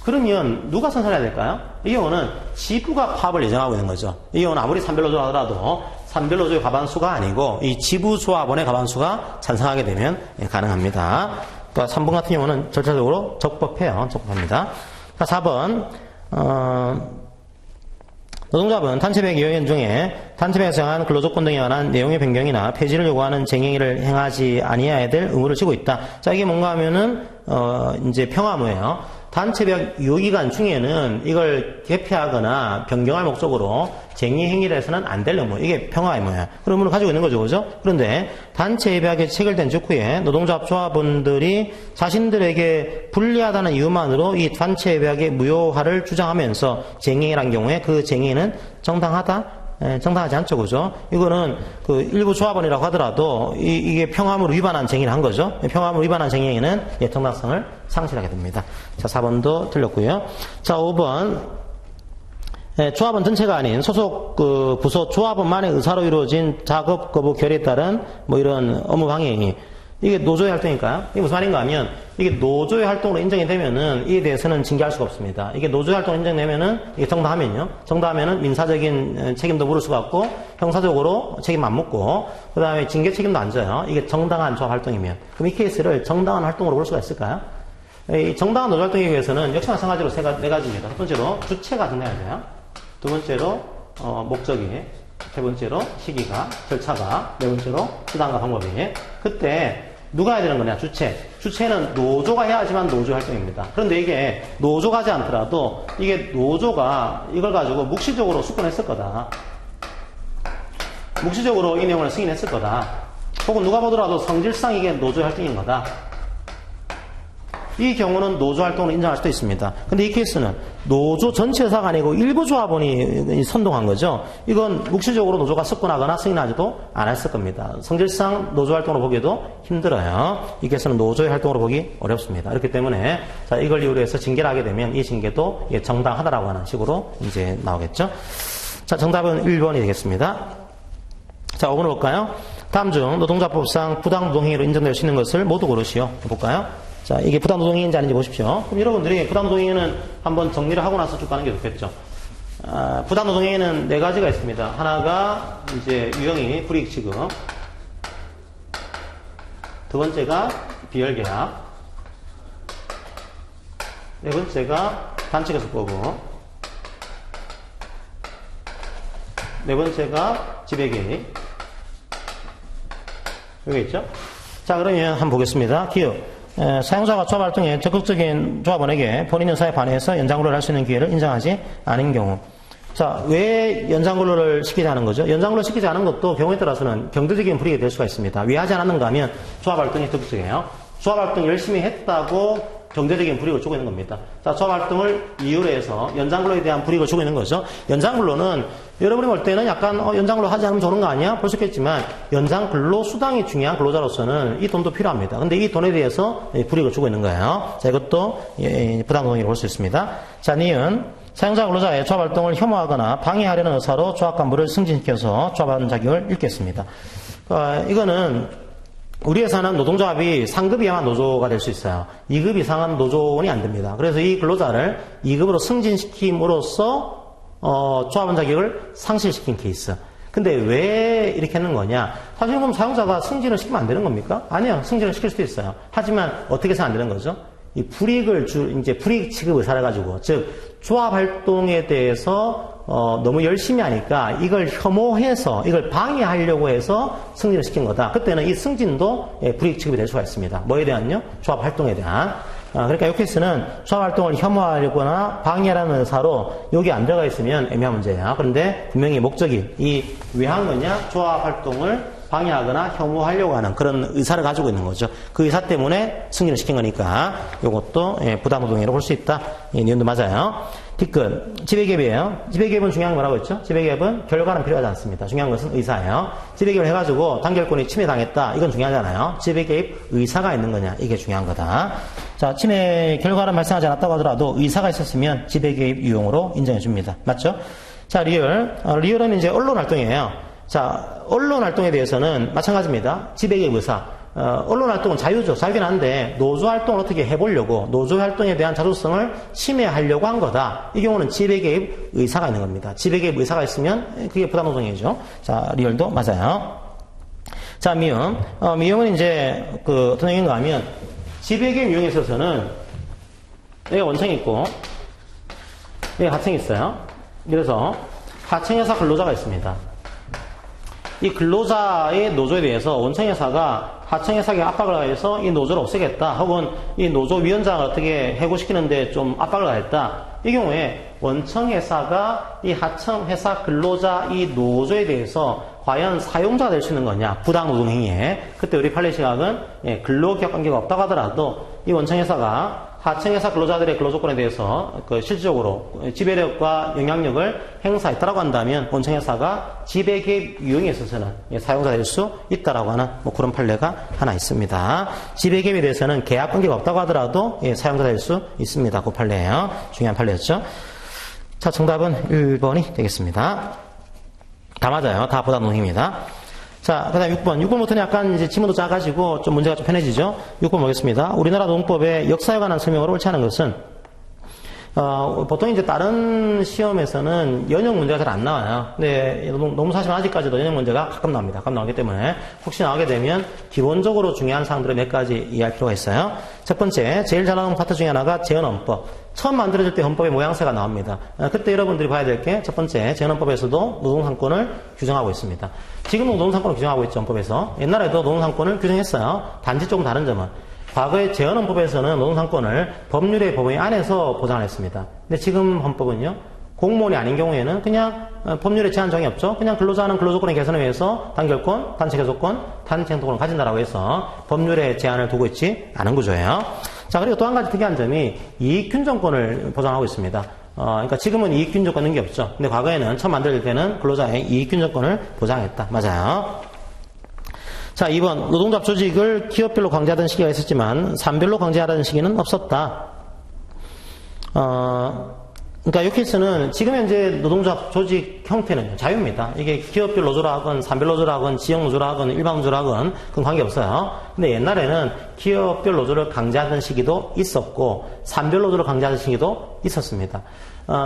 그러면 누가 선선해야 될까요? 이 경우는 지부가 파업을 예정하고 있는 거죠. 이 경우는 아무리 산별노조라 하더라도 산별노조의 과반수가 아니고 이 지부조합원의 과반수가 찬성하게 되면 가능합니다. 그러니까 3번 같은 경우는 절차적으로 적법해요. 적법합니다. 4번 노동조합은 단체배역 이용인 중에 단체배역에서 정한 근로조건 등에 관한 내용의 변경이나 폐지를 요구하는 쟁행위를 행하지 아니해야 될 의무를 지고 있다. 자, 이게 뭔가 하면은 이제 평화무예요. 단체배역 유효기간 중에는 이걸 개폐하거나 변경할 목적으로 쟁의 행위를 해서는 안 될 의무. 이게 평화 의무예요. 그런 의무를 가지고 있는 거죠, 그죠? 그런데 단체배역이 체결된 직후에 노동조합 조합원들이 자신들에게 불리하다는 이유만으로 이 단체배역의 무효화를 주장하면서 쟁의를 경우에 그 쟁의는 정당하다? 정당하지 않죠, 그죠? 이거는 그 일부 조합원이라고 하더라도 이게 평화함을 위반한 쟁의를 한 거죠. 평화함을 위반한 쟁의는 정당성을 상실하게 됩니다. 자, 4번도 틀렸고요. 자, 5번. 조합원 전체가 아닌 소속 그 부서 조합원만의 의사로 이루어진 작업 거부 결의에 따른 뭐 이런 업무 방해행위. 이게 노조의 활동일까요? 이게 무슨 말인가 하면, 이게 노조의 활동으로 인정이 되면은, 이에 대해서는 징계할 수가 없습니다. 이게 노조의 활동으로 인정되면은, 이게 정당하면요. 정당하면은 민사적인 책임도 물을 수가 없고, 형사적으로 책임 안 묻고, 그 다음에 징계 책임도 안 져요. 이게 정당한 조합 활동이면. 그럼 이 케이스를 정당한 활동으로 볼 수가 있을까요? 이 정당한 노조 활동에 의해서는 역시 마찬가지로 네 가지입니다. 첫 번째로 주체가 정해야 돼요. 두 번째로, 목적이. 세 번째로 시기가, 절차가. 네 번째로 수단과 방법이. 그때, 누가 해야 되는 거냐? 주체. 주체는 노조가 해야지만 노조 활동입니다. 그런데 이게 노조가 하지 않더라도 이게 노조가 이걸 가지고 묵시적으로 수권했을 거다. 묵시적으로 이 내용을 승인했을 거다. 혹은 누가 보더라도 성질상 이게 노조 활동인 거다. 이 경우는 노조 활동을 인정할 수도 있습니다. 근데 이 케이스는 노조 전체 회사가 아니고 일부 조합원이 선동한 거죠. 이건 묵시적으로 노조가 접근하거나 승인하지도 않았을 겁니다. 성질상 노조 활동으로 보기에도 힘들어요. 이 케이스는 노조의 활동으로 보기 어렵습니다. 그렇기 때문에 자, 이걸 이유로 해서 징계를 하게 되면 이 징계도 정당하다라고 하는 식으로 이제 나오겠죠. 자, 정답은 1번이 되겠습니다. 자, 5번을 볼까요? 다음 중 노동자법상 부당노동행위로 인정될 수 있는 것을 모두 고르시오. 볼까요? 자, 이게 부당노동행위인지 아닌지 보십시오. 그럼 여러분들이 부당노동행위는 한번 정리를 하고 나서 쭉 가는 게 좋겠죠. 부당노동행위는 네 가지가 있습니다. 하나가 이제 유형이 불이익취급. 두 번째가 비열계약. 네 번째가 단체교섭거부. 네 번째가 지배개입. 여기 있죠? 자, 그러면 한번 보겠습니다. 기업. 사용자가 조합 활동에 적극적인 조합원에게 본인 의사에 반해서 연장근로를 할 수 있는 기회를 인정하지 않은 경우. 자, 왜 연장근로를 시키지 않은 거죠? 연장근로를 시키지 않은 것도 경우에 따라서는 경제적인 불이익이 될 수가 있습니다. 왜 하지 않았는가 하면 조합 활동이 적극적이에요. 조합 활동 열심히 했다고 경제적인 불이익을 주고 있는 겁니다. 자, 조합 활동을 이유로 해서 연장근로에 대한 불이익을 주고 있는 거죠. 연장근로는 여러분이 볼 때는 약간 연장근로 하지 않으면 좋은 거 아니야? 볼 수 있겠지만 연장근로 수당이 중요한 근로자로서는 이 돈도 필요합니다. 근데 이 돈에 대해서 불이익을 주고 있는 거예요. 자, 이것도 부당노동이라고 볼 수 있습니다. 자, 니은 사용자 근로자의 조합 활동을 혐오하거나 방해하려는 의사로 조합 간부를 승진시켜서 조합하는 자격을 잃겠습니다. 이거는 우리 회사는 노동조합이 상급이야만 노조가 될 수 있어요. 2급 이상은 노조원이 안 됩니다. 그래서 이 근로자를 2급으로 승진시킴으로써 조합원 자격을 상실시킨 케이스. 근데 왜 이렇게 하는 거냐? 사실 그럼 사용자가 승진을 시키면 안 되는 겁니까? 아니요. 승진을 시킬 수도 있어요. 하지만 어떻게 해서 안 되는 거죠? 이 불이익을 이제 불이익 취급 의사를 가지고, 즉, 조합 활동에 대해서 너무 열심히 하니까 이걸 혐오해서, 이걸 방해하려고 해서 승진을 시킨 거다. 그때는 이 승진도 불이익 취급이 될 수가 있습니다. 뭐에 대한요? 조합 활동에 대한. 그러니까 이 케이스는 조합 활동을 혐오하려거나 방해하라는 의사로 여기 안 들어가 있으면 애매한 문제야. 그런데 분명히 목적이 왜 한 거냐? 조합 활동을 방해하거나 혐오하려고 하는 그런 의사를 가지고 있는 거죠. 그 의사 때문에 승진을 시킨 거니까 이것도 부당노동이라고 볼 수 있다. 니은도 맞아요. 뒤끝. 지배개입이에요. 지배개입은 중요한 건 뭐라고 했죠? 지배개입은 결과는 필요하지 않습니다. 중요한 것은 의사예요. 지배개입을 해가지고 단결권이 침해당했다. 이건 중요하잖아요. 지배개입 의사가 있는 거냐. 이게 중요한 거다. 자, 침해 결과는 발생하지 않았다고 하더라도 의사가 있었으면 지배개입 유형으로 인정해 줍니다. 맞죠? 자, 리얼. 리얼은 이제 언론 활동이에요. 자, 언론 활동에 대해서는 마찬가지입니다. 지배개입 의사. 언론 활동은 자유죠. 자유긴 한데 노조 활동을 어떻게 해보려고 노조 활동에 대한 자주성을 침해하려고 한 거다. 이 경우는 지배개입 의사가 있는 겁니다. 지배개입 의사가 있으면 그게 부당노동이죠. 자, 리얼도 맞아요. 자, 미용. 미용은 이제 어떤 얘기인가 하면 지배개입 유형에 있어서는 여기가 원청이 있고 여기가 하청이 있어요. 그래서 하청회사 근로자가 있습니다. 이 근로자의 노조에 대해서 원청회사가 하청회사에게 압박을 가해서 이 노조를 없애겠다. 혹은 이 노조 위원장을 어떻게 해고시키는데 좀 압박을 가했다. 이 경우에 원청회사가 이 하청회사 근로자 이 노조에 대해서 과연 사용자가 될 수 있는 거냐. 부당노동행위에. 그때 우리 판례 시각은 근로기업 관계가 없다고 하더라도 이 원청회사가 하청회사 근로자들의 근로조건에 대해서 실질적으로 지배력과 영향력을 행사했다라고 한다면 원청회사가 지배개입 유형에 있어서는 사용자가 될 수 있다라고 하는 그런 판례가 하나 있습니다. 지배개입에 대해서는 계약 관계가 없다고 하더라도 사용자가 될 수 있습니다. 그 판례예요. 중요한 판례였죠. 자, 정답은 1번이 되겠습니다. 다 맞아요. 다 부당노동입니다. 자, 그 다음 6번. 6번부터는 약간 이제 지문도 작아지고 좀 문제가 좀 편해지죠? 6번 보겠습니다. 우리나라 노동법의 역사에 관한 설명을 옳지 않은 것은, 보통 이제 다른 시험에서는 연역 문제가 잘 안 나와요. 근데 노무사시는 아직까지도 연역 문제가 가끔 나옵니다. 가끔 나오기 때문에 혹시 나오게 되면 기본적으로 중요한 사항들을 몇 가지 이해할 필요가 있어요. 첫 번째, 제일 잘 나오는 파트 중에 하나가 재헌헌법. 처음 만들어질 때 헌법의 모양새가 나옵니다. 그때 여러분들이 봐야 될 게 첫 번째, 재헌헌법에서도 노동상권을 규정하고 있습니다. 지금도 노동상권을 규정하고 있죠, 헌법에서. 옛날에도 노동상권을 규정했어요. 단지 조금 다른 점은. 과거에 재헌헌법에서는 노동상권을 법률의 범위 안에서 보장을 했습니다. 근데 지금 헌법은요, 공무원이 아닌 경우에는 그냥 법률에 제한 정이 없죠. 그냥 근로자는 근로조건의 개선을 위해서 단결권, 단체 개조권, 단체 행동권을 가진다라고 해서 법률에 제한을 두고 있지 않은 구조예요. 자, 그리고 또 한 가지 특이한 점이 이익균정권을 보장하고 있습니다. 그러니까 지금은 이익균정권 있는 게 없죠. 근데 과거에는 처음 만들 때는 근로자의 이익균정권을 보장했다. 맞아요. 자, 2번. 노동조합 조직을 기업별로 강제하던 시기가 있었지만 산별로 강제하던 시기는 없었다. 그러니까 이 케이스는 지금 현재 노동조합 조직 형태는 자유입니다. 이게 기업별 노조라 하건 산별 노조라 하건 지역 노조라 하건 일반 노조라 하건 그건 관계없어요. 근데 옛날에는 기업별 노조를 강제하던 시기도 있었고 산별 노조를 강제하던 시기도 있었습니다.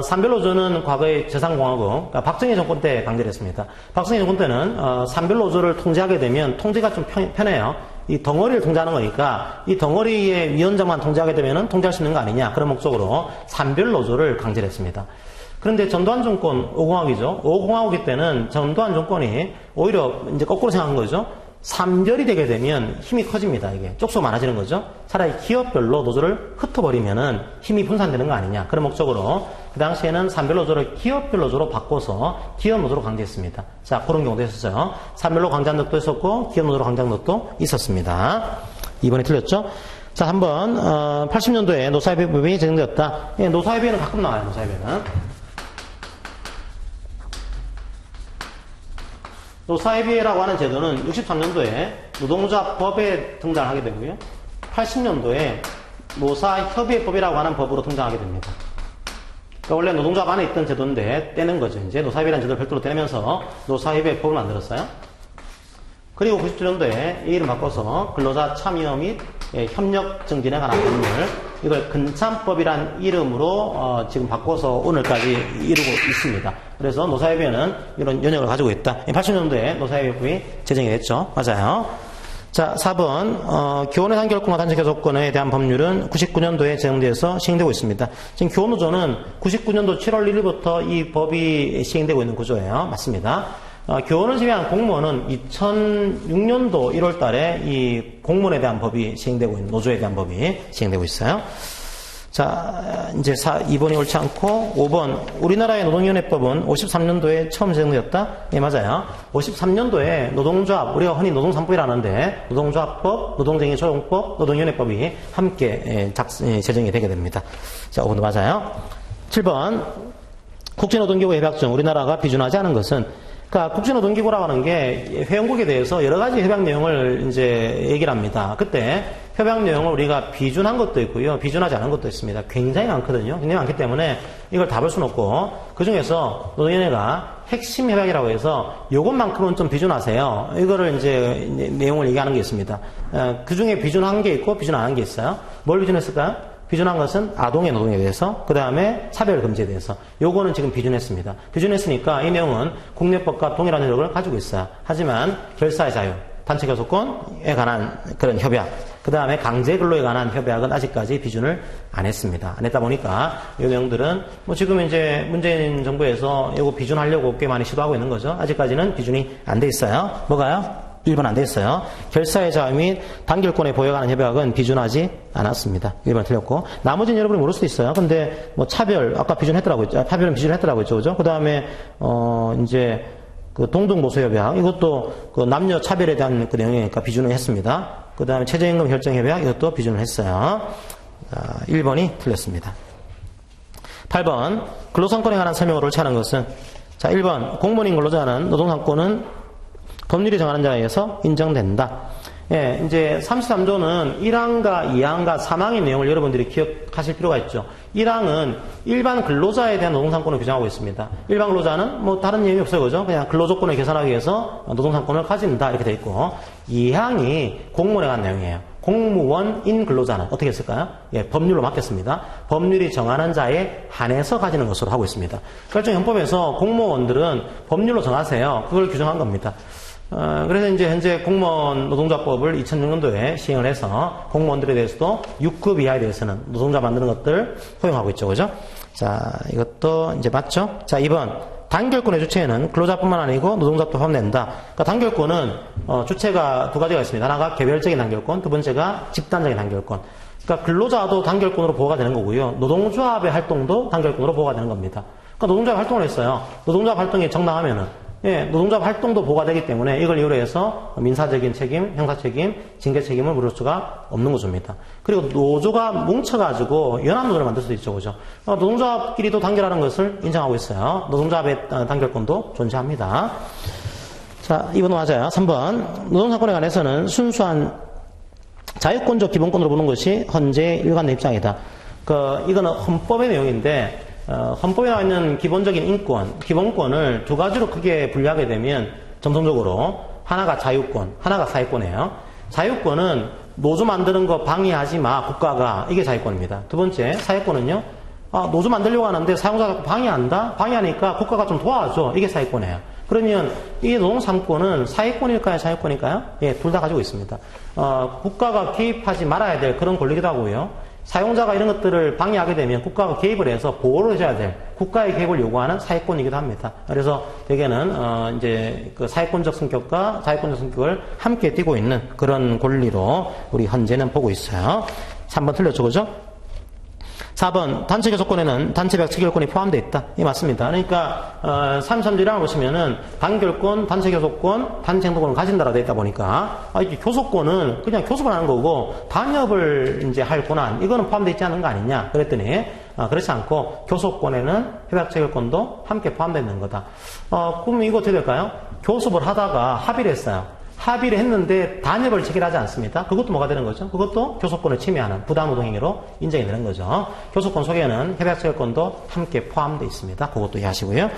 산별 노조는 과거의 재상공화국, 그러니까 박정희 정권 때 강제를 했습니다. 박정희 정권 때는 산별 노조를 통제하게 되면 통제가 좀 편해요. 이 덩어리를 통제하는 거니까 이 덩어리의 위원장만 통제하게 되면 통제할 수 있는 거 아니냐 그런 목적으로 산별 노조를 강제를 했습니다. 그런데 전두환 정권 5공화국이죠. 5공화국 때는 전두환 정권이 오히려 이제 거꾸로 생각한 거죠. 산별이 되게 되면 힘이 커집니다. 이게 쪽수가 많아지는 거죠. 차라리 기업별로 노조를 흩어버리면은 힘이 분산되는 거 아니냐 그런 목적으로 그 당시에는 산별 노조를 기업별 노조로 바꿔서 기업 노조로 강제했습니다. 자, 그런 경우도 있었어요. 산별로 강제한 적도 있었고 기업 노조로 강제한 적도 있었습니다. 2번이 틀렸죠? 자, 3번 80년도에 노사협의법이 제정되었다. 예, 노사협의회는 가끔 나와요. 노사협의회는. 노사협의회라고 하는 제도는 63년도에 노동조합법에 등장하게 되고요. 80년도에 노사협의회법이라고 하는 법으로 등장하게 됩니다. 그러니까 원래 노동조합 안에 있던 제도인데 떼는 거죠. 이제 노사협의회라는 제도를 별도로 떼면서 노사협의회법을 만들었어요. 그리고 97년도에 이 이름 바꿔서 근로자 참여 및 협력 증진에 관한 법률, 이걸 근참법이란 이름으로 지금 바꿔서 오늘까지 이루고 있습니다. 그래서 노사협의회는 이런 연역을 가지고 있다. 80년도에 노사협의법이 제정이 됐죠. 맞아요. 자, 4번 교원의 단결권과 단체 교섭권에 대한 법률은 99년도에 제정돼서 시행되고 있습니다. 지금 교원노조는 99년도 7월 1일부터 이 법이 시행되고 있는 구조예요. 맞습니다. 교원을 제외한 공무원은 2006년도 1월 달에 이 공무원에 대한 법이 시행되고 있는, 노조에 대한 법이 시행되고 있어요. 자, 이제 2번이 옳지 않고 5번 우리나라의 노동위원회법은 53년도에 처음 제정되었다? 예, 맞아요. 53년도에 노동조합, 우리가 흔히 노동산법이라 하는데 노동조합법, 노동쟁의 조정법, 노동위원회법이 함께 제정이 되게 됩니다. 자, 5번도 맞아요. 7번 국제노동기구 협약 중 우리나라가 비준하지 않은 것은, 그러니까 국제노동기구라고 하는 게 회원국에 대해서 여러 가지 협약 내용을 이제 얘기를 합니다. 그때 협약 내용을 우리가 비준한 것도 있고요, 비준하지 않은 것도 있습니다. 굉장히 많거든요. 굉장히 많기 때문에 이걸 다 볼 수는 없고, 그 중에서 노동위원회가 핵심 협약이라고 해서 요것만큼은 좀 비준하세요. 이거를 이제 내용을 얘기하는 게 있습니다. 그 중에 비준한 게 있고 비준 안 한 게 있어요. 뭘 비준했을까요? 비준한 것은 아동의 노동에 대해서, 그 다음에 차별 금지에 대해서. 요거는 지금 비준했습니다. 비준했으니까 이 내용은 국내법과 동일한 효력을 가지고 있어요. 하지만 결사의 자유, 단체 교섭권에 관한 그런 협약, 그 다음에 강제 근로에 관한 협약은 아직까지 비준을 안 했습니다. 안 했다 보니까 이 내용들은 뭐 지금 이제 문재인 정부에서 이거 비준하려고 꽤 많이 시도하고 있는 거죠. 아직까지는 비준이 안 돼 있어요. 뭐가요? 1번 안 돼 있어요. 결사의 자유 및 단결권에 보여가는 협약은 비준하지 않았습니다. 1번 틀렸고. 나머지는 여러분이 모를 수도 있어요. 근데 뭐 차별, 아까 비준했더라고 했죠. 차별은 비준했더라고 했죠. 그죠? 그 다음에, 이제, 그 동등보수협약, 이것도 그 남녀 차별에 대한 그 내용이니까 비준을 했습니다. 그 다음에 최저임금 결정협약, 이것도 비준을 했어요. 1번이 틀렸습니다. 8번, 근로상권에 관한 설명을 옳지 않은 것은, 자, 1번, 공무원인 근로자는 노동상권은 법률이 정하는 자에 의해서 인정된다. 예, 이제 33조는 1항과 2항과 3항의 내용을 여러분들이 기억하실 필요가 있죠. 1항은 일반 근로자에 대한 노동상권을 규정하고 있습니다. 일반 근로자는 뭐 다른 내용이 없어요. 그죠? 그냥 근로조건을 개선하기 위해서 노동상권을 가진다. 이렇게 돼 있고, 2항이 공무원에 관한 내용이에요. 공무원인 근로자는 어떻게 했을까요? 예, 법률로 맡겼습니다. 법률이 정하는 자에 한해서 가지는 것으로 하고 있습니다. 결정 형법에서 공무원들은 법률로 정하세요. 그걸 규정한 겁니다. 그래서 이제 현재 공무원 노동조합법을 2006년도에 시행을 해서 공무원들에 대해서도 6급 이하에 대해서는 노동자 만드는 것들 허용하고 있죠. 그죠? 자, 이것도 이제 맞죠? 자, 2번. 단결권의 주체에는 근로자뿐만 아니고 노동자도 포함된다. 그러니까 단결권은 주체가 두 가지가 있습니다. 하나가 개별적인 단결권, 두 번째가 집단적인 단결권. 그러니까 근로자도 단결권으로 보호가 되는 거고요. 노동조합의 활동도 단결권으로 보호가 되는 겁니다. 그러니까 노동조합 활동을 했어요. 노동조합 활동이 정당하면은, 예, 노동조합 활동도 보호가 되기 때문에 이걸 이유로 해서 민사적인 책임, 형사 책임, 징계 책임을 물을 수가 없는 구조입니다. 그리고 노조가 뭉쳐가지고 연합노조를 만들 수도 있죠. 그죠? 노동조합끼리도 단결하는 것을 인정하고 있어요. 노동조합의 단결권도 존재합니다. 자, 2번 맞아요. 3번. 노동사건에 관해서는 순수한 자유권적 기본권으로 보는 것이 헌재의 일관된 입장이다. 이거는 헌법의 내용인데, 헌법에 나와 있는 기본적인 인권, 기본권을 두 가지로 크게 분류하게 되면 전통적으로 하나가 자유권, 하나가 사회권이에요. 자유권은 노조 만드는 거 방해하지 마, 국가가. 이게 자유권입니다. 두 번째, 사회권은요. 노조 만들려고 하는데 사용자가 방해한다? 방해하니까 국가가 좀 도와줘. 이게 사회권이에요. 그러면 이 노동 3권은 사회권일까요? 자유권일까요? 예, 둘 다 가지고 있습니다. 국가가 개입하지 말아야 될 그런 권리기도 하고요. 사용자가 이런 것들을 방해하게 되면 국가가 개입을 해서 보호를 해줘야 될 국가의 개입을 요구하는 사회권이기도 합니다. 그래서 대개는 이제 그 사회권적 성격과 자유권적 성격을 함께 띠고 있는 그런 권리로 우리 헌재는 보고 있어요. 3번 틀렸죠, 그죠? 4번 단체 교섭권에는 단체별 체결권이 포함되어 있다. 이 맞습니다. 그러니까 33조를 보시면은 단결권, 단체 교섭권, 단체 행동권을 가진다라고 되어 있다 보니까 이게 교섭권은 그냥 교섭을 하는 거고 단협을 이제 할 권한 이거는 포함되어 있지 않은 거 아니냐 그랬더니 그렇지 않고 교섭권에는 협약 체결권도 함께 포함되어 있는 거다. 그럼 이거 어떻게 될까요? 교섭을 하다가 합의를 했어요. 합의를 했는데 단협을 체결하지 않습니다. 그것도 뭐가 되는 거죠? 그것도 교섭권을 침해하는 부당노동행위로 인정이 되는 거죠. 교섭권 속에는 협약체결권도 함께 포함되어 있습니다. 그것도 이해하시고요.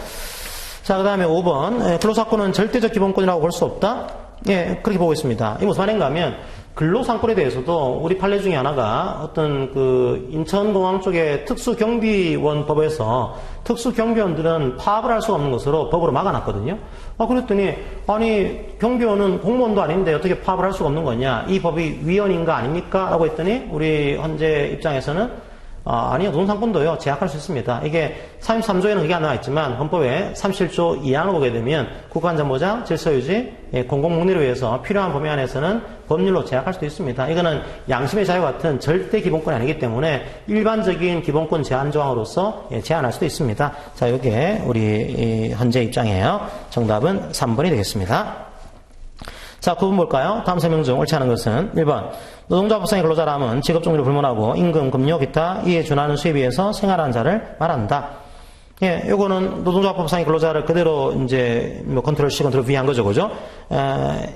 자, 그 다음에 5번. 근로사건은 절대적 기본권이라고 볼 수 없다. 예, 그렇게 보고 있습니다. 이게 무슨 말인가 하면, 근로상권에 대해서도 우리 판례 중에 하나가 어떤 그 인천공항 쪽의 특수경비원법에서 특수경비원들은 파업을 할 수가 없는 것으로 법으로 막아놨거든요. 그랬더니, 아니, 경비원은 공무원도 아닌데 어떻게 파업을 할 수가 없는 거냐? 이 법이 위헌인가 아닙니까? 라고 했더니, 우리 헌재 입장에서는 아니요. 노동상권도요. 제약할 수 있습니다. 이게 33조에는 그게 안 나와 있지만 헌법에 37조 2항을 보게 되면 국가안전보장, 질서유지, 공공복리를 위해서 필요한 범위 안에서는 법률로 제약할 수도 있습니다. 이거는 양심의 자유 같은 절대 기본권이 아니기 때문에 일반적인 기본권 제한 조항으로서 제한할 수도 있습니다. 자, 이게 우리 헌재 입장이에요. 정답은 3번이 되겠습니다. 자, 9번 볼까요? 다음 설명 중 옳지 않은 것은 1번 노동자 법상의 근로자라면 직업 종류를 불문하고 임금, 급료, 기타 이에 준하는 수입에 의해서 생활하는 자를 말한다. 예, 요거는 노동자 법상의 근로자를 그대로 이제 뭐 컨트롤 C, 컨트롤 V 한 거죠, 그죠?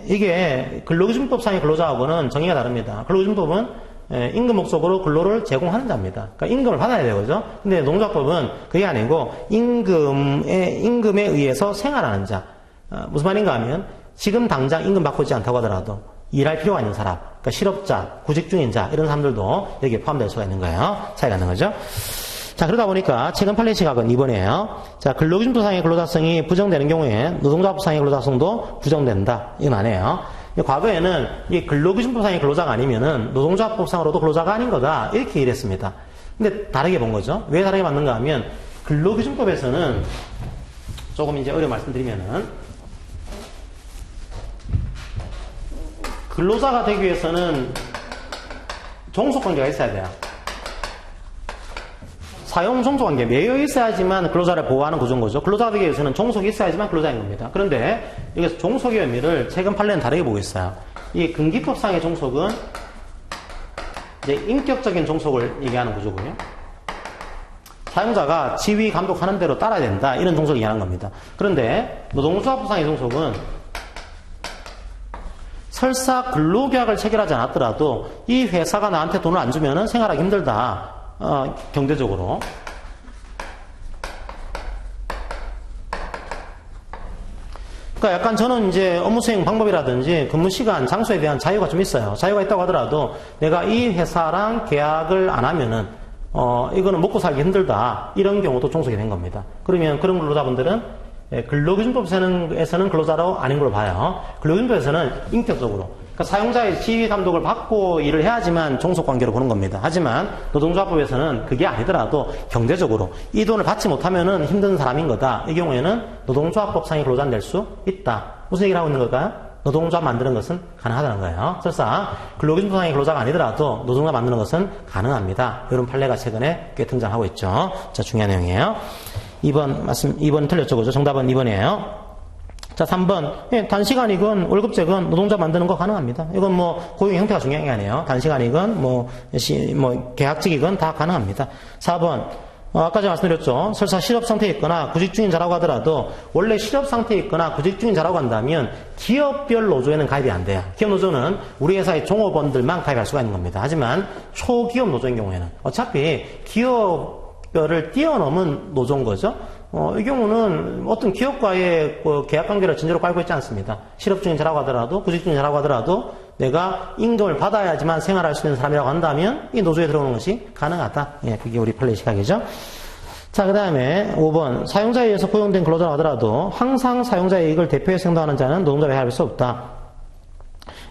이게 근로기준법상의 근로자하고는 정의가 다릅니다. 근로기준법은 임금 목적으로 근로를 제공하는 자입니다. 그러니까 임금을 받아야 되거죠. 근데 노동자법은 그게 아니고 임금에 의해서 생활하는 자. 무슨 말인가 하면 지금 당장 임금 받고 있지 않다고 하더라도 일할 필요가 있는 사람, 그러니까 실업자, 구직 중인 자 이런 사람들도 여기에 포함될 수가 있는 거예요. 차이가 있는 거죠. 자, 그러다 보니까 최근 판례 시각은 2번이에요. 자, 근로기준법상의 근로자성이 부정되는 경우에 노동자법상의 근로자성도 부정된다. 이건 아니에요. 과거에는 이 근로기준법상의 근로자가 아니면은 노동자법상으로도 근로자가 아닌 거다. 이렇게 이랬습니다. 근데 다르게 본 거죠. 왜 다르게 봤는가 하면 근로기준법에서는 조금 이제 어려운 말씀드리면은 근로자가 되기 위해서는 종속관계가 있어야 돼요. 사용-종속관계, 매여 있어야지만 근로자를 보호하는 구조인 거죠. 근로자가 되기 위해서는 종속이 있어야지만 근로자인 겁니다. 그런데 여기서 종속의 의미를 최근 판례는 다르게 보고 있어요. 이 근기법상의 종속은 이제 인격적인 종속을 얘기하는 구조고요. 사용자가 지휘 감독하는 대로 따라야 된다. 이런 종속을 얘기하는 겁니다. 그런데 노동조합법상의 종속은 설사 근로계약을 체결하지 않았더라도 이 회사가 나한테 돈을 안 주면은 생활하기 힘들다. 경제적으로. 그러니까 약간 저는 이제 업무 수행 방법이라든지 근무 시간, 장소에 대한 자유가 좀 있어요. 자유가 있다고 하더라도 내가 이 회사랑 계약을 안 하면은 이거는 먹고 살기 힘들다. 이런 경우도 종속이 된 겁니다. 그러면 그런 근로자분들은 근로기준법에서는 근로자로 아닌 걸로 봐요. 근로기준법에서는 인격적으로. 그러니까 사용자의 지휘 감독을 받고 일을 해야지만 종속관계로 보는 겁니다. 하지만 노동조합법에서는 그게 아니더라도 경제적으로 이 돈을 받지 못하면은 힘든 사람인 거다. 이 경우에는 노동조합법상의 근로자는 될 수 있다. 무슨 얘기를 하고 있는 걸까요? 노동조합 만드는 것은 가능하다는 거예요. 설사 근로기준법상의 근로자가 아니더라도 노동조합 만드는 것은 가능합니다. 이런 판례가 최근에 꽤 등장하고 있죠. 자, 중요한 내용이에요. 2번 틀렸죠, 그죠? 정답은 2번이에요. 자, 3번. 예, 단시간이건 월급제건 노동자 만드는 거 가능합니다. 이건 뭐 고용의 형태가 중요한 게 아니에요. 단시간이건 뭐 계약직이건 다 가능합니다. 4번. 아까 제가 말씀드렸죠. 설사 실업 상태에 있거나 구직 중인 자라고 하더라도 원래 실업 상태에 있거나 구직 중인 자라고 한다면 기업별 노조에는 가입이 안 돼요. 기업 노조는 우리 회사의 종업원들만 가입할 수가 있는 겁니다. 하지만 초기업 노조인 경우에는 어차피 기업별을 뛰어넘은 노조인 거죠. 이 경우는 어떤 기업과의 계약관계를 전제로 깔고 있지 않습니다. 실업 중인 자라고 하더라도 구직 중인 자라고 하더라도 내가 임금을 받아야지만 생활할 수 있는 사람이라고 한다면 이 노조에 들어오는 것이 가능하다. 예, 그게 우리 판례 시각이죠. 자, 그 다음에 5번. 사용자에 의해서 고용된 근로자라고 하더라도 항상 사용자의 이익을 대표해서 행동하는 자는 노동자에 가입할 수 없다.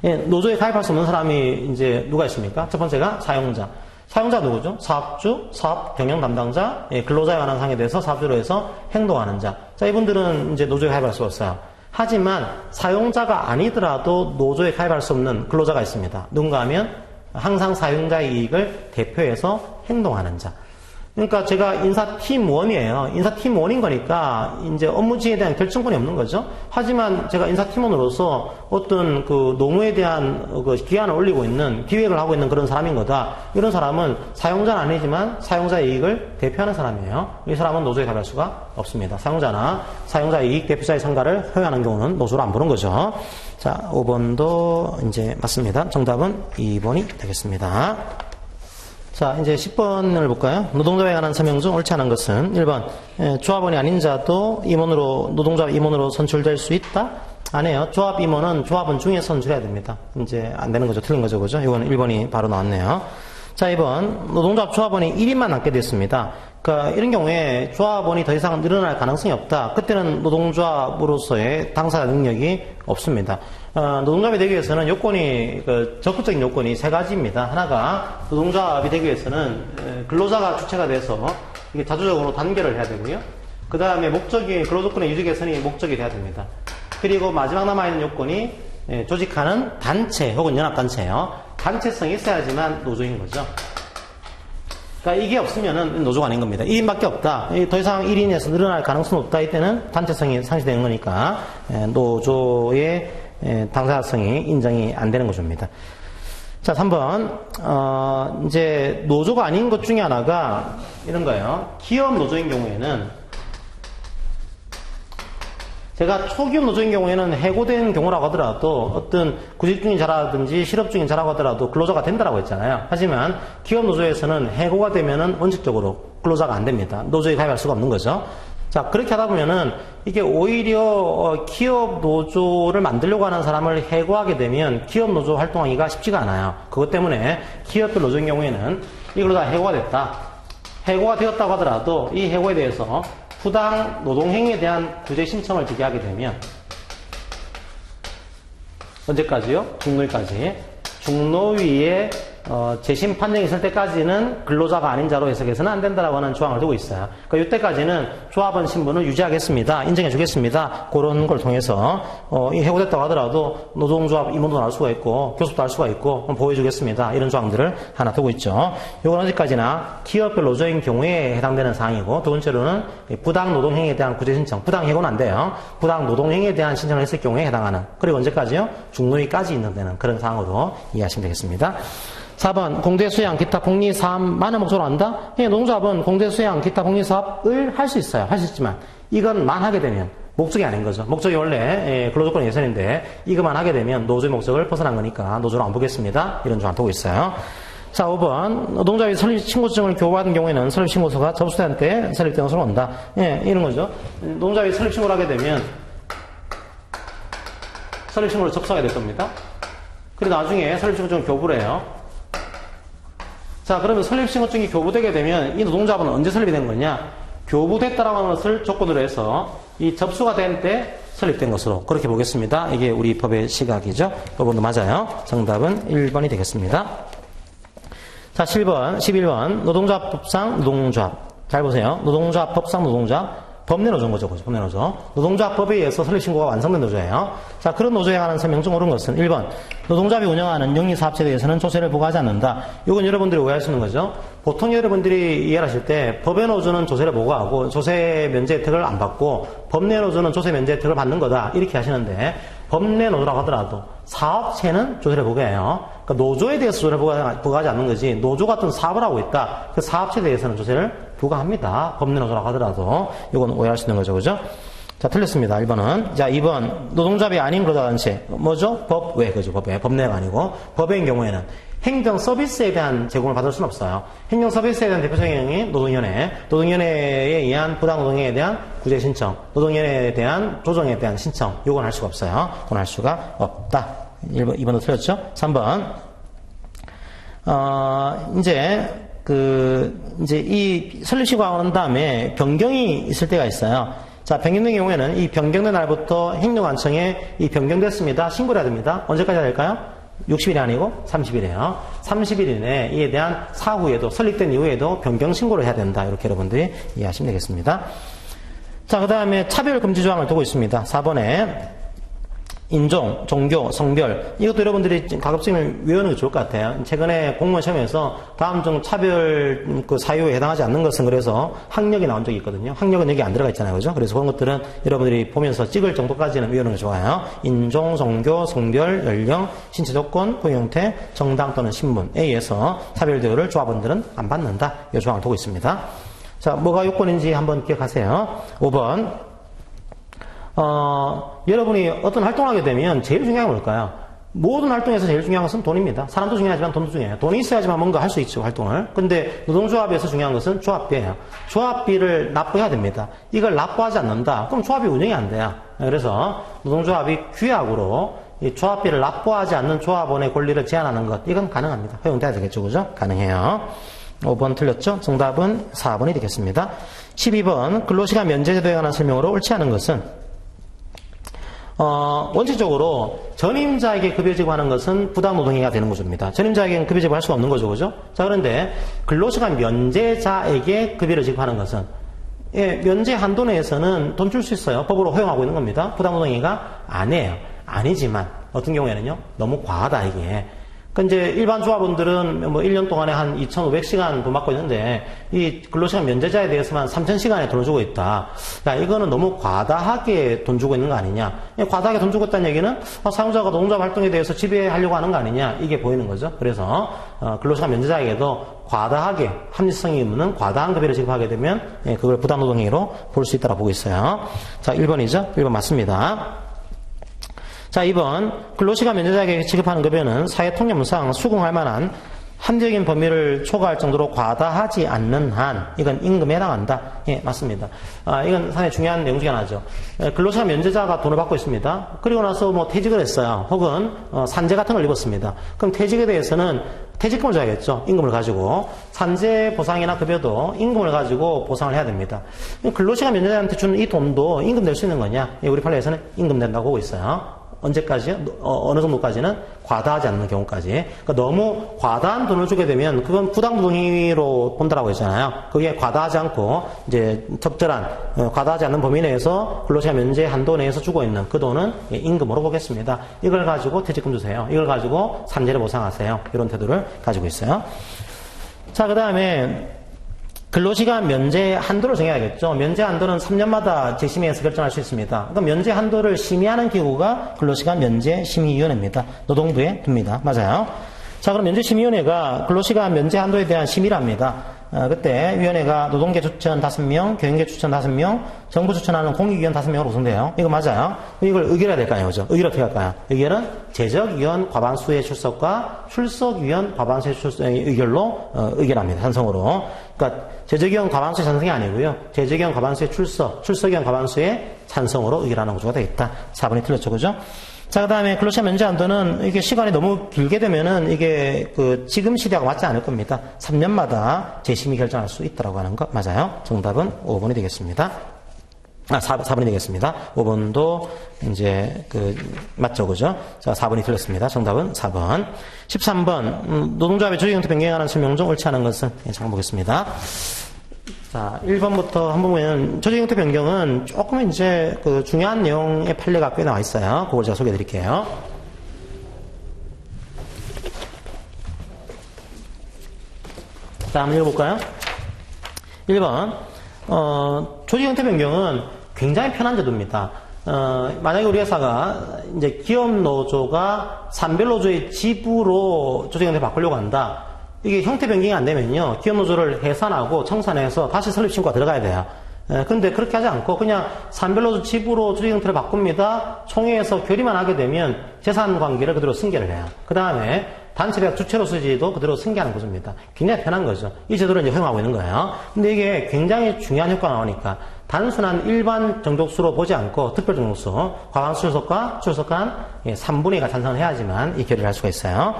예, 노조에 가입할 수 없는 사람이 이제 누가 있습니까? 첫 번째가 사용자. 사용자 누구죠? 사업주, 사업 경영 담당자, 예, 근로자에 관한 사항에 대해서 사업주로 해서 행동하는 자. 자, 이분들은 이제 노조에 가입할 수 없어요. 하지만 사용자가 아니더라도 노조에 가입할 수 없는 근로자가 있습니다. 누군가 하면 항상 사용자의 이익을 대표해서 행동하는 자. 그러니까 제가 인사팀원이에요. 인사팀원인 거니까 이제 업무지에 대한 결정권이 없는 거죠. 하지만 제가 인사팀원으로서 어떤 그 노무에 대한 그 기한을 올리고 있는, 기획을 하고 있는 그런 사람인 거다. 이런 사람은 사용자는 아니지만 사용자의 이익을 대표하는 사람이에요. 이 사람은 노조에 가입할 수가 없습니다. 사용자나 사용자의 이익 대표자의 상가를 허용하는 경우는 노조로 안 보는 거죠. 자, 5번도 이제 맞습니다. 정답은 2번이 되겠습니다. 자, 이제 10번을 볼까요? 노동조합에 관한 설명 중 옳지 않은 것은 1번, 조합원이 아닌 자도 임원으로, 노동조합 임원으로 선출될 수 있다? 안 해요. 조합 임원은 조합원 중에 선출해야 됩니다. 이제 안 되는 거죠. 틀린 거죠. 그죠? 이거는 1번이 바로 나왔네요. 자, 2번. 노동조합 조합원이 1인만 남게 됐습니다. 그러니까 이런 경우에 조합원이 더 이상 늘어날 가능성이 없다. 그때는 노동조합으로서의 당사자 능력이 없습니다. 노동조합이 되기 위해서는 요건이, 적극적인 요건이 세 가지입니다. 하나가 노동조합이 되기 위해서는 근로자가 주체가 돼서 이게 자주적으로 단결을 해야 되고요. 그 다음에 목적이, 근로조건의 유지 개선이 목적이 돼야 됩니다. 그리고 마지막 남아있는 요건이 조직하는 단체 혹은 연합단체예요. 단체성이 있어야지만 노조인 거죠. 그러니까 이게 없으면은 노조가 아닌 겁니다. 1인밖에 없다. 더 이상 1인에서 늘어날 가능성이 없다. 이때는 단체성이 상실되는 거니까 노조의 당사자성이 인정이 안 되는 것입니다. 자, 3번. 이제 노조가 아닌 것 중에 하나가 이런 거예요. 기업 노조인 경우에는 제가 초기업 노조인 경우에는 해고된 경우라고 하더라도 어떤 구직 중인 자라든지 실업 중인 자라고 하더라도 근로자가 된다라고 했잖아요. 하지만 기업 노조에서는 해고가 되면은 원칙적으로 근로자가 안 됩니다. 노조에 가입할 수가 없는 거죠. 자, 그렇게 하다 보면은 이게 오히려 기업 노조를 만들려고 하는 사람을 해고하게 되면 기업 노조 활동하기가 쉽지가 않아요. 그것 때문에 기업별 노조인 경우에는 이걸로 다 해고가 됐다. 해고가 되었다고 하더라도 이 해고에 대해서 부당 노동행위에 대한 구제 신청을 제기하게 되면 언제까지요? 중노위까지. 중노위에 재심 판정이 있을 때까지는 근로자가 아닌 자로 해석해서는 안 된다라고 하는 조항을 두고 있어요. 그러니까 이때까지는 조합원 신분을 유지하겠습니다. 인정해 주겠습니다. 그런 걸 통해서 이 해고됐다고 하더라도 노동조합 임원도 나올 수가 있고 교섭도 할 수가 있고 보호해 주겠습니다. 이런 조항들을 하나 두고 있죠. 이건 언제까지나 기업별 노조인 경우에 해당되는 사항이고, 두 번째로는 부당 노동행위에 대한 구제 신청. 부당 해고는 안 돼요. 부당 노동행위에 대한 신청을 했을 경우에 해당하는. 그리고 언제까지요? 중노위까지 인정되는 그런 사항으로 이해하시면 되겠습니다. 4번, 공대수양, 기타 공리사업만을 목적으로 한다? 노동조합은 공대수양, 기타 공리사업을 할 수 있어요. 할 수 있지만, 이것만 하게 되면, 목적이 아닌 거죠. 목적이 원래 근로조건 예산인데, 이것만 하게 되면 노조의 목적을 벗어난 거니까 노조로 안 보겠습니다. 이런 조항 두고 있어요. 자, 5번, 노동조합이 설립신고증을 교부받은 경우에는 설립신고서가 접수된 때 설립된 것으로 온다. 이런 거죠. 노동조합이 설립신고를 하게 되면, 설립신고를 접수하게 될 겁니다. 그리고 나중에 설립신고증을 교부를 해요. 자, 그러면 설립신고증이 교부되게 되면 이 노동조합은 언제 설립이 된 거냐? 교부됐다라고 하는 것을 조건으로 해서 이 접수가 된 때 설립된 것으로 그렇게 보겠습니다. 이게 우리 법의 시각이죠. 법원도 맞아요. 정답은 1번이 되겠습니다. 자, 11번 노동조합법상 노동조합. 잘 보세요. 노동조합법상 노동조합. 법내노조인 거죠. 법내노조. 노동조합법에 의해서 설립신고가 완성된 노조예요. 자, 그런 노조에 관한 설명 중 옳은 것은 1번. 노동조합이 운영하는 영리사업체에 대해서는 조세를 부과하지 않는다. 이건 여러분들이 오해할 수 있는 거죠. 보통 여러분들이 이해하실 때 법의 노조는 조세를 부과하고 조세 면제 혜택을 안 받고 법내노조는 조세 면제 혜택을 받는 거다. 이렇게 하시는데 법내노조라고 하더라도 사업체는 조세를 부과해요. 그러니까 노조에 대해서 조세를 부과하지 않는 거지 노조 같은 사업을 하고 있다. 그 사업체에 대해서는 조세를 부과합니다. 법내노조라고 하더라도 이건 오해할 수 있는 거죠. 그죠? 자, 틀렸습니다. 1번은. 자, 2번. 노동조합이 아닌 근로자단체. 뭐죠? 법외. 그죠? 법외. 법내가 아니고. 법외인 경우에는 행정 서비스에 대한 제공을 받을 수는 없어요. 행정 서비스에 대한 대표적인 형이 노동위원회. 노동위원회에 의한 부당노동행위에 대한 구제 신청. 노동위원회에 대한 조정에 대한 신청. 요건 할 수가 없어요. 그건 할 수가 없다. 2번도 틀렸죠? 3번. 이제 이 설립신고하고 난 다음에 변경이 있을 때가 있어요. 자, 변경된 경우에는 이 변경된 날부터 행정관청에 이 변경됐습니다. 신고를 해야 됩니다. 언제까지 해야 될까요? 60일이 아니고 30일이에요. 30일 이내에 이에 대한 사후에도 설립된 이후에도 변경 신고를 해야 된다. 이렇게 여러분들이 이해하시면 되겠습니다. 자, 그 다음에 차별금지조항을 두고 있습니다. 4번에 인종, 종교, 성별 이것도 여러분들이 가급적이면 외우는 게 좋을 것 같아요. 최근에 공무원 시험에서 다음 중 차별 사유에 해당하지 않는 것은 그래서 학력이 나온 적이 있거든요. 학력은 여기 안 들어가 있잖아요. 그죠? 그래서 그런 것들은 여러분들이 보면서 찍을 정도까지는 외우는 게 좋아요. 인종, 종교, 성별, 연령, 신체 조건, 고용 형태, 정당 또는 신분에 의해서 차별 대우를 조합원들은 안 받는다. 이 조항을 두고 있습니다. 자, 뭐가 요건인지 한번 기억하세요. 5번. 여러분이 어떤 활동을 하게 되면 제일 중요한 건 뭘까요? 모든 활동에서 제일 중요한 것은 돈입니다. 사람도 중요하지만 돈도 중요해요. 돈이 있어야지만 뭔가 할 수 있죠, 활동을. 근데 노동조합에서 중요한 것은 조합비예요. 조합비를 납부해야 됩니다. 이걸 납부하지 않는다. 그럼 조합이 운영이 안 돼요. 그래서 노동조합이 규약으로 이 조합비를 납부하지 않는 조합원의 권리를 제한하는 것, 이건 가능합니다. 허용돼야 되겠죠, 그죠? 가능해요. 5번 틀렸죠? 정답은 4번이 되겠습니다. 12번 근로시간 면제제도에 관한 설명으로 옳지 않은 것은 원칙적으로 전임자에게 급여 지급하는 것은 부당노동행위가 되는 구조입니다. 전임자에게는 급여 지급할 수가 없는 거죠, 그죠? 자, 그런데 근로시간 면제자에게 급여를 지급하는 것은 면제 한도 내에서는 돈 줄 수 있어요. 법으로 허용하고 있는 겁니다. 부당노동행위가 아니에요. 아니지만 어떤 경우에는요, 너무 과하다 이게. 그러니까 이제 일반 조합원들은 뭐 1년 동안에 한 2,500시간 돈 받고 있는데 이 근로시간 면제자에 대해서만 3,000시간에 돈을 주고 있다. 야, 이거는 너무 과다하게 돈 주고 있는 거 아니냐. 과다하게 돈 주고 있다는 얘기는 사용자가 노동조합 활동에 대해서 지배하려고 하는 거 아니냐. 이게 보이는 거죠. 그래서 근로시간 면제자에게도 과다하게 합리성이 없는 과다한 급여를 지급하게 되면 그걸 부당노동행위로 볼 수 있다고 보고 있어요. 자, 1번이죠. 1번 맞습니다. 자, 2번 근로시간 면제자에게 지급하는 급여는 사회통념상 수긍할 만한 합리적인 범위를 초과할 정도로 과다하지 않는 한 이건 임금에 해당한다. 예, 맞습니다. 이건 상당히 중요한 내용 중에 하나죠. 근로시간 면제자가 돈을 받고 있습니다. 그리고 나서 뭐 퇴직을 했어요. 혹은 산재 같은 걸 입었습니다. 그럼 퇴직에 대해서는 퇴직금을 줘야겠죠. 임금을 가지고. 산재 보상이나 급여도 임금을 가지고 보상을 해야 됩니다. 근로시간 면제자한테 주는 이 돈도 임금 낼 수 있는 거냐? 예, 우리 판례에서는 임금 낸다고 보고 있어요. 언제까지요? 어느 정도까지는? 과다하지 않는 경우까지. 그러니까 너무 과다한 돈을 주게 되면 그건 부당노동행위로 본다라고 했잖아요. 그게 과다하지 않고 이제 적절한 과다하지 않는 범위 내에서 근로시간 면제 한도 내에서 주고 있는 그 돈은 임금으로 보겠습니다. 이걸 가지고 퇴직금 주세요. 이걸 가지고 산재를 보상하세요. 이런 태도를 가지고 있어요. 자, 그 다음에 근로시간 면제 한도를 정해야겠죠. 면제 한도는 3년마다 재심의해서 결정할 수 있습니다. 그럼 면제 한도를 심의하는 기구가 근로시간 면제 심의위원회입니다. 노동부에 둡니다. 맞아요. 자, 그럼 면제심의위원회가 근로시간 면제 한도에 대한 심의를 합니다. 그때 위원회가 노동계 추천 5명, 교육계 추천 5명, 정부 추천하는 공익위원 5명으로 구성돼요. 이거 맞아요. 이걸 의결해야 될까요? 그죠? 의결 어떻게 할까요? 의결은 재적위원 과반수의 출석과 출석위원 과반수의 의결로 의결합니다. 찬성으로. 그러니까 재적위원 과반수의 찬성이 아니고요. 재적위원 과반수의 출석위원 과반수의 찬성으로 의결하는 구조가 되겠다. 4번이 틀렸죠. 그죠? 자, 그 다음에 근로시간 면제 한도는 이게 시간이 너무 길게 되면은 이게 지금 시대하고 맞지 않을 겁니다. 3년마다 재심의 결정할 수 있다라고 하는 거 맞아요. 정답은 5번이 되겠습니다. 4번이 되겠습니다. 5번도 이제 맞죠, 그죠? 자, 4번이 틀렸습니다. 정답은 4번. 13번 노동조합의 조직 형태 변경하는 설명 중 옳지 않은 것은 잠깐 보겠습니다. 자, 1번부터 한번 보면 조직 형태 변경은 조금 이제 중요한 내용의 판례가 꽤 나와 있어요. 그걸 제가 소개해 드릴게요. 자, 한번 읽어볼까요? 1번 조직 형태 변경은 굉장히 편한 제도입니다. 만약에 우리 회사가 이제 기업 노조가 산별 노조의 지부로 조직 형태 바꾸려고 한다. 이게 형태 변경이 안 되면요. 기업 노조를 해산하고 청산해서 다시 설립 신고가 들어가야 돼요. 근데 그렇게 하지 않고 그냥 산별 노조 지부로 조직 형태를 바꿉니다. 총회에서 결의만 하게 되면 재산 관계를 그대로 승계를 해요. 그 다음에 단체배합 주체로서지도 그대로 승계하는 구조입니다. 굉장히 편한 거죠. 이 제도를 이제 허용하고 있는 거예요. 근데 이게 굉장히 중요한 효과가 나오니까 단순한 일반 정족수로 보지 않고 특별 정족수, 과반수 출석과 출석한 3분의 2가 찬성을 해야지만 이 결의를 할 수가 있어요.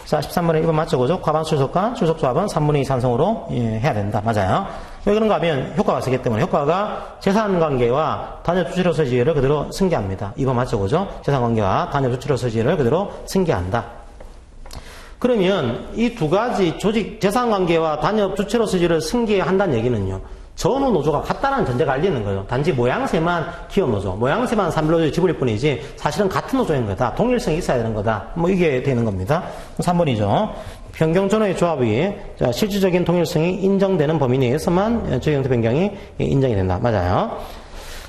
자, 13번에 1번 맞죠, 그죠? 과반수 출석과 출석조합은 3분의 2 찬성으로 해야 된다. 맞아요. 왜 그런가 하면 효과가 세기 때문에 효과가 재산관계와 단협주체로서의 지위를 그대로 승계합니다. 2번 맞죠, 그죠? 재산관계와 단협주체로서의 지위를 그대로 승계한다. 그러면 이 두 가지 조직 재산관계와 단협주체로서의 지위를 승계한다는 얘기는요. 전후 노조가 같다는 전제가 알리는 거예요. 단지 모양새만 기업 노조, 모양새만 산별노조의 지부일 뿐이지 사실은 같은 노조인 거다. 동일성이 있어야 되는 거다. 뭐 이게 되는 겁니다. 3번이죠. 변경 전후의 조합이 실질적인 동일성이 인정되는 범위 내에서만 조직 형태 변경이 인정이 된다. 맞아요.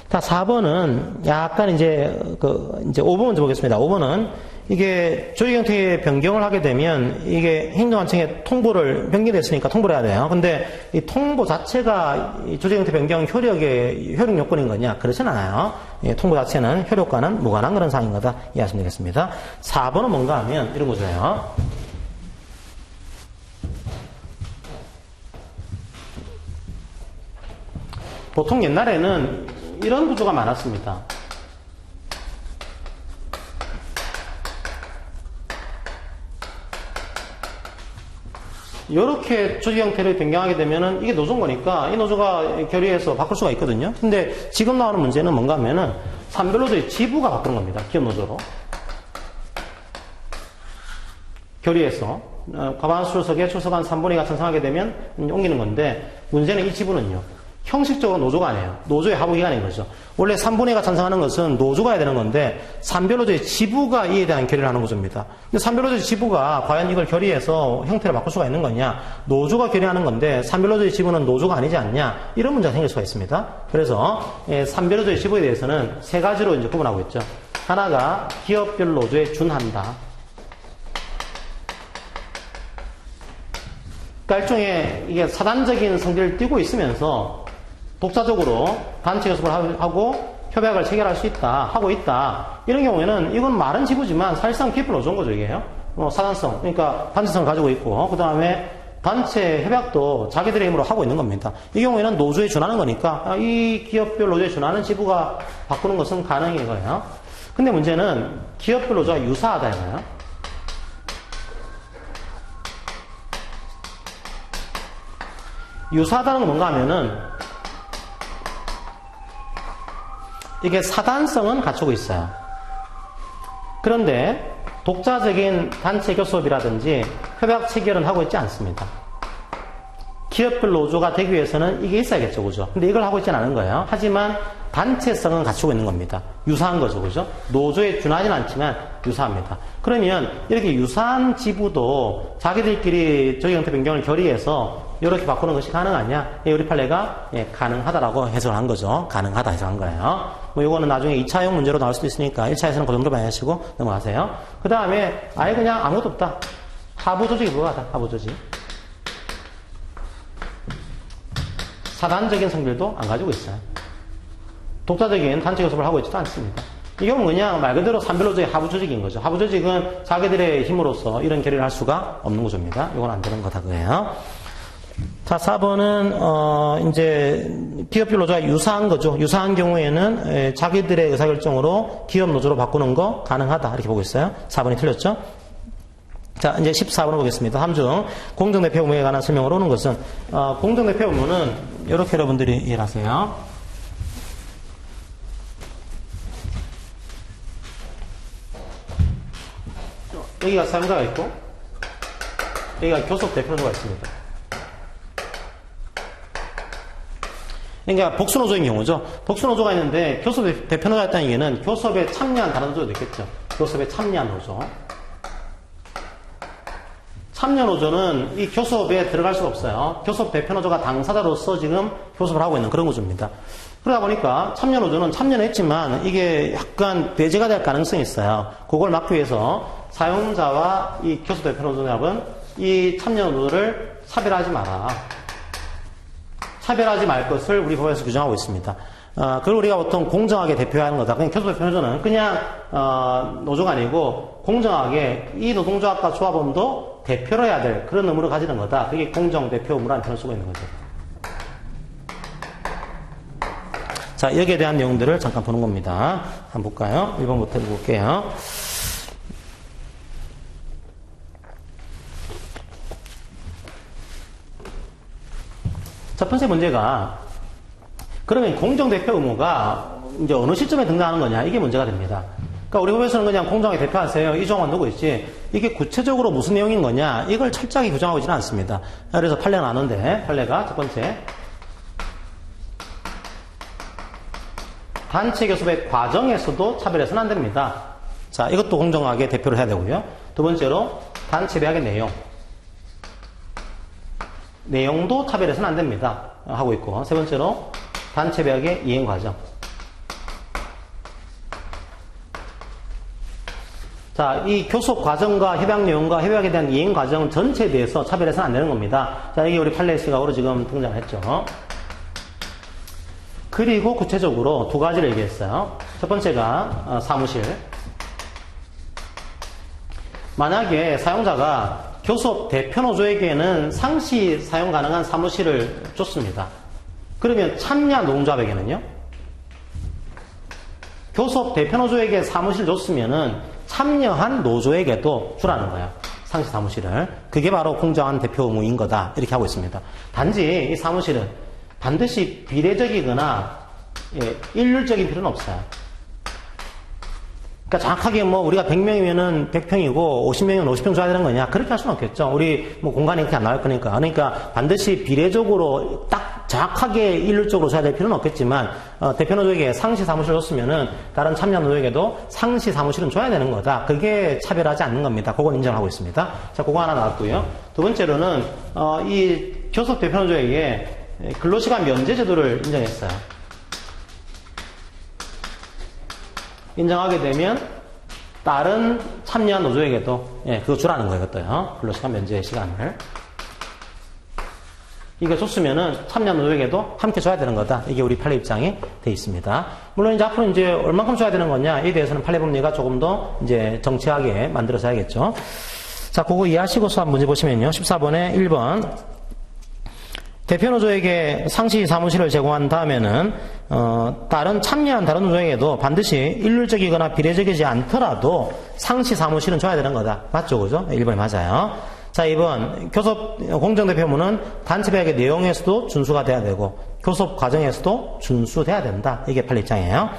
자, 4번은 약간 이제 5번 먼저 보겠습니다. 5번은 이게 조직 형태의 변경을 하게 되면 이게 행정안청에 통보를 변경됐으니까 통보를 해야 돼요. 근데 이 통보 자체가 이 조직 형태 변경 효력 요건인 거냐? 그렇진 않아요. 통보 자체는 효력과는 무관한 그런 사항인 거다. 이해하시면 되겠습니다. 4번은 뭔가 하면 이런 거죠. 보통 옛날에는 이런 구조가 많았습니다. 이렇게 조직 형태를 변경하게 되면은 이게 노조인 거니까 이 노조가 결의해서 바꿀 수가 있거든요. 근데 지금 나오는 문제는 뭔가 하면은 산별노조의 지부가 바꾸는 겁니다. 기업 노조로. 결의해서 과반수 출석에 출석한 3분의 2가 찬성하게 되면 옮기는 건데 문제는 이 지부는요. 형식적으로 노조가 아니에요. 노조의 하부기관인 거죠. 원래 3분의 2가 찬성하는 것은 노조가 해야 되는 건데 산별노조의 지부가 이에 대한 결의를 하는 구조입니다. 근데 산별노조의 지부가 과연 이걸 결의해서 형태를 바꿀 수가 있는 거냐? 노조가 결의하는 건데 산별노조의 지부는 노조가 아니지 않냐? 이런 문제가 생길 수가 있습니다. 그래서 산별노조의 지부에 대해서는 세 가지로 이제 구분하고 있죠. 하나가 기업별 노조에 준한다. 그러니까 일종의 이게 사단적인 성질을 띠고 있으면서 독자적으로 단체 교섭을 하고 협약을 체결할 수 있다, 하고 있다. 이런 경우에는 이건 말은 지부지만 사실상 기업별 노조인 거죠, 이게요. 사단성, 그러니까 단체성을 가지고 있고, 그 다음에 단체 협약도 자기들의 힘으로 하고 있는 겁니다. 이 경우에는 노조에 준하는 거니까 이 기업별 노조에 준하는 지부가 바꾸는 것은 가능인 거예요. 근데 문제는 기업별 노조가 유사하다 이거예요. 유사하다는 건 뭔가 하면은 이게 사단성은 갖추고 있어요. 그런데 독자적인 단체 교섭이라든지 협약 체결은 하고 있지 않습니다. 기업별 노조가 되기 위해서는 이게 있어야겠죠, 그죠? 근데 이걸 하고 있지는 않은 거예요. 하지만 단체성은 갖추고 있는 겁니다. 유사한 거죠, 그죠? 노조에 준하지는 않지만 유사합니다. 그러면 이렇게 유사한 지부도 자기들끼리 조직 형태 변경을 결의해서 이렇게 바꾸는 것이 가능하냐? 우리 판례가 가능하다라고 해석을 한 거죠. 가능하다 해석한 거예요. 뭐 이거는 나중에 2차형 문제로 나올 수도 있으니까 1차에서는 그 정도만 하시고 넘어가세요. 그 다음에 아예 그냥 아무것도 없다. 하부 조직이 불가하다. 하부 조직. 사단적인 성질도 안 가지고 있어요. 독자적인 단체 교섭을 하고 있지도 않습니다. 이 경우는 그냥 말 그대로 산별노조의 하부 조직인 거죠. 하부 조직은 자기들의 힘으로써 이런 결의를 할 수가 없는 구조입니다. 이건 안 되는 거다 그래요. 자, 4번은 이제 기업별 노조가 유사한 거죠. 유사한 경우에는 자기들의 의사결정으로 기업 노조로 바꾸는 거 가능하다 이렇게 보고 있어요. 4번이 틀렸죠. 자, 이제 14번을 보겠습니다. 3중 공정대표 의무에 관한 설명으로 오는 것은 공정대표 의무는 이렇게 여러분들이 이해를 하세요. 여기가 사용자가 있고 여기가 교섭 대표노조가 있습니다. 그러니까 복수노조인 경우죠. 복수노조가 있는데 교섭 대표노조가 있다는 얘기는 교섭에 참여한 다른 노조도 있겠죠. 교섭에 참여한 노조. 참여노조는 이 교섭에 들어갈 수가 없어요. 교섭 대표노조가 당사자로서 지금 교섭을 하고 있는 그런 구조입니다. 그러다 보니까 참여노조는 참여는 했지만 이게 약간 배제가 될 가능성이 있어요. 그걸 막기 위해서 사용자와 이 교섭 대표노조는 이 참여노조를 차별하지 마라. 차별하지 말 것을 우리 법에서 규정하고 있습니다. 그걸 우리가 보통 공정하게 대표하는 거다. 그냥 교섭 대표노조는 그냥 노조가 아니고 공정하게 이 노동조합과 조합원도 대표로 해야 될 그런 의무를 가지는 거다. 그게 공정대표 의무라는 표현을 쓰고 있는 거죠. 자, 여기에 대한 내용들을 잠깐 보는 겁니다. 한번 볼까요? 1번부터 읽어볼게요. 첫 번째 문제가 그러면 공정대표 의무가 이제 어느 시점에 등장하는 거냐 이게 문제가 됩니다. 그러니까 우리 법에서는 그냥 공정하게 대표하세요 이 조항만 두고 있지 이게 구체적으로 무슨 내용인 거냐 이걸 철저하게 규정하고 있지는 않습니다. 그래서 판례가 나오는데 판례가 첫 번째 단체 교섭의 과정에서도 차별해서는 안 됩니다. 자, 이것도 공정하게 대표를 해야 되고요. 두 번째로 단체 계약의 내용도 차별해서는 안 됩니다. 하고 있고 세 번째로 단체 계약의 이행 과정. 자, 이 교섭 과정과 협약 내용과 협약에 대한 이행 과정 전체에 대해서 차별해서는 안 되는 겁니다. 자, 이게 우리 판례 시각으로 지금 등장했죠. 그리고 구체적으로 두 가지를 얘기했어요. 첫 번째가 사무실. 만약에 사용자가 교섭 대표노조에게는 상시 사용 가능한 사무실을 줬습니다. 그러면 참여한 노동조합에게는요? 교섭 대표노조에게 사무실 줬으면은 참여한 노조에게도 주라는 거예요. 상시 사무실을. 그게 바로 공정한 대표 의무인 거다. 이렇게 하고 있습니다. 단지 이 사무실은 반드시 비례적이거나 일률적인 필요는 없어요. 그러니까 정확하게 뭐 우리가 100명이면은 100평이고 50명이면 50평 줘야 되는 거냐? 그렇게 할 수는 없겠죠. 우리 뭐 공간이 이렇게 안 나올 거니까. 그러니까 반드시 비례적으로 딱 정확하게 일률적으로 줘야 될 필요는 없겠지만 대표 노조에게 상시 사무실을 줬으면은 다른 참여 노조에게도 상시 사무실은 줘야 되는 거다. 그게 차별하지 않는 겁니다. 그건 인정하고 있습니다. 자, 그거 하나 나왔고요. 두 번째로는 이 교섭 대표 노조에게 근로시간 면제 제도를 인정했어요. 인정하게 되면 다른 참여한 노조에게도 그거 주라는 거예요. 이것도요. 근로시간 면제 시간을. 이거 줬으면은 참여한 노조에게도 함께 줘야 되는 거다. 이게 우리 판례 입장이 돼 있습니다. 물론 이제 앞으로 이제 얼만큼 줘야 되는 거냐에 대해서는 판례 법리가 조금 더 이제 정치하게 만들어져야겠죠. 자, 그거 이해하시고서 한번 문제 보시면요. 14번에 1번. 대표 노조에게 상시 사무실을 제공한 다음에는 다른 참여한 다른 노조에게도 반드시 일률적이거나 비례적이지 않더라도 상시 사무실은 줘야 되는 거다. 맞죠? 그죠? 1번이 맞아요. 자, 2번. 교섭 공정대표문은 단체 계약의 내용에서도 준수가 돼야 되고 교섭 과정에서도 준수돼야 된다. 이게 판례 입장이에요.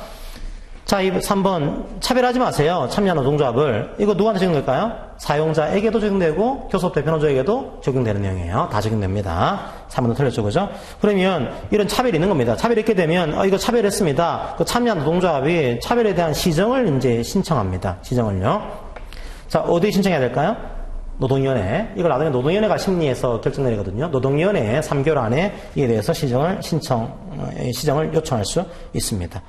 자, 3번. 차별하지 마세요. 참여한 노동조합을. 이거 누구한테 적용될까요? 사용자에게도 적용되고 교섭 대표 노조에게도 적용되는 내용이에요. 다 적용됩니다. 3번도 틀렸죠. 그죠? 그러면 이런 차별이 있는 겁니다. 차별이 있게 되면 이거 차별했습니다. 그 참여한 노동조합이 차별에 대한 시정을 이제 신청합니다. 시정을요. 자, 어디 신청해야 될까요? 노동위원회. 이걸 나중에 노동위원회가 심리해서 결정 내리거든요. 노동위원회에 3개월 안에 이에 대해서 시정을 요청할 수 있습니다.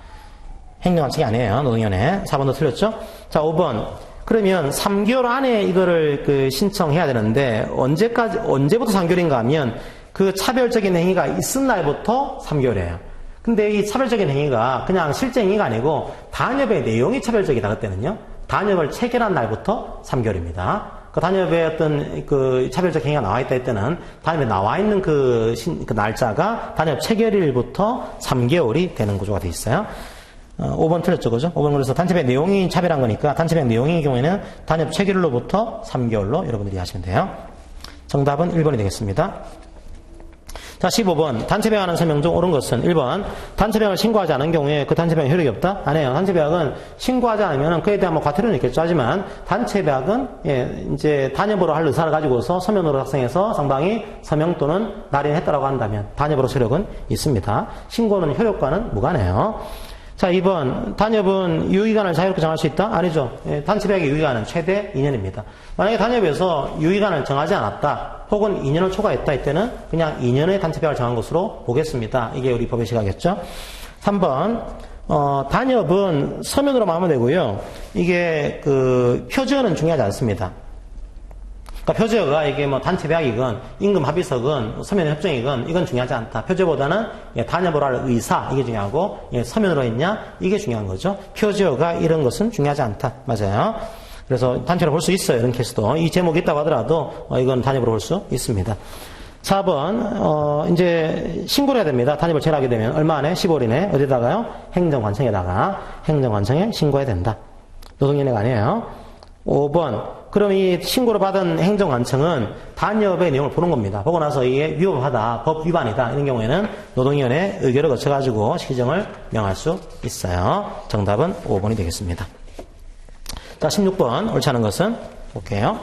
행정관청이 아니에요. 노동위원회. 4번도 틀렸죠? 자, 5번. 그러면 3개월 안에 이거를 신청해야 되는데, 언제부터 3개월인가 하면, 그 차별적인 행위가 있은 날부터 3개월이에요. 근데 이 차별적인 행위가 그냥 실제 행위가 아니고, 단협의 내용이 차별적이다, 그때는요. 단협을 체결한 날부터 3개월입니다. 그 단협에 어떤 차별적 행위가 나와 있다 했때는 단협에 나와 있는 그 날짜가 단협 체결일부터 3개월이 되는 구조가 되어 있어요. 5번 틀렸죠, 그죠? 5번 그래서 단체배약 내용이 차별한 거니까 단체배약 내용의 경우에는 단협 체결일로부터 3개월로 여러분들이 하시면 돼요. 정답은 1번이 되겠습니다. 자, 15번. 단체배약하는 설명 중 옳은 것은 1번. 단체배약을 신고하지 않은 경우에 그 단체배약은 효력이 없다? 아니에요. 단체배약은 신고하지 않으면 그에 대한 과태료는 있겠죠. 하지만 단체배약은 이제 단협으로 할 의사를 가지고서 서면으로 작성해서 상방이 서명 또는 날인했다라고 한다면 단협으로 효력은 있습니다. 신고는 효력과는 무관해요. 자, 2번. 단협은 유의기간을 자유롭게 정할 수 있다? 아니죠. 단체배약의 유의기간은 최대 2년입니다. 만약에 단협에서 유의기간을 정하지 않았다, 혹은 2년을 초과했다 이때는 그냥 2년의 단체배약을 정한 것으로 보겠습니다. 이게 우리 법의 시각이었죠. 3번. 단협은 서면으로 하면 되고요. 이게 표지어는 중요하지 않습니다. 그러니까 표지어가 이게 뭐 단체배약이건 임금 합의서건 서면 협정이건 이건 중요하지 않다. 표지어보다는 단협으로 할 의사 이게 중요하고 서면으로 했냐 이게 중요한 거죠. 표지어가 이런 것은 중요하지 않다. 맞아요. 그래서 단체로 볼 수 있어요. 이런 케이스도. 이 제목이 있다고 하더라도 이건 단협으로 볼 수 있습니다. 4번 이제 신고를 해야 됩니다. 단협을 체결하게 되면 얼마 안에? 15일 이내. 어디다가요? 행정관청에다가 행정관청에 신고해야 된다. 노동위원회가 아니에요. 5번 그럼 이 신고를 받은 행정관청은 단협의 내용을 보는 겁니다. 보고 나서 이게 위법하다, 법 위반이다 이런 경우에는 노동위원회 의결을 거쳐가지고 시정을 명할 수 있어요. 정답은 5번이 되겠습니다. 자, 16번 옳지 않은 것은 볼게요.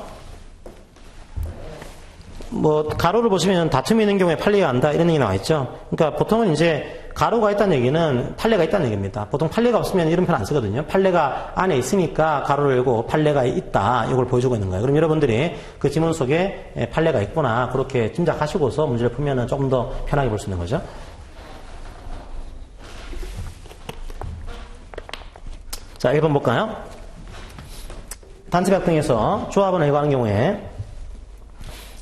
뭐 가로를 보시면 다툼이 있는 경우에 판례가 한다 이런 얘기 나와 있죠. 그러니까 보통은 이제 가로가 있다는 얘기는 판례가 있다는 얘기입니다. 보통 판례가 없으면 이런 표현 안 쓰거든요. 판례가 안에 있으니까 가로를 열고 판례가 있다 이걸 보여주고 있는 거예요. 그럼 여러분들이 그 지문 속에 판례가 있구나 그렇게 짐작하시고서 문제를 풀면 조금 더 편하게 볼 수 있는 거죠. 자, 1번 볼까요? 단체배약 등에서 조합원을 해고하는 경우에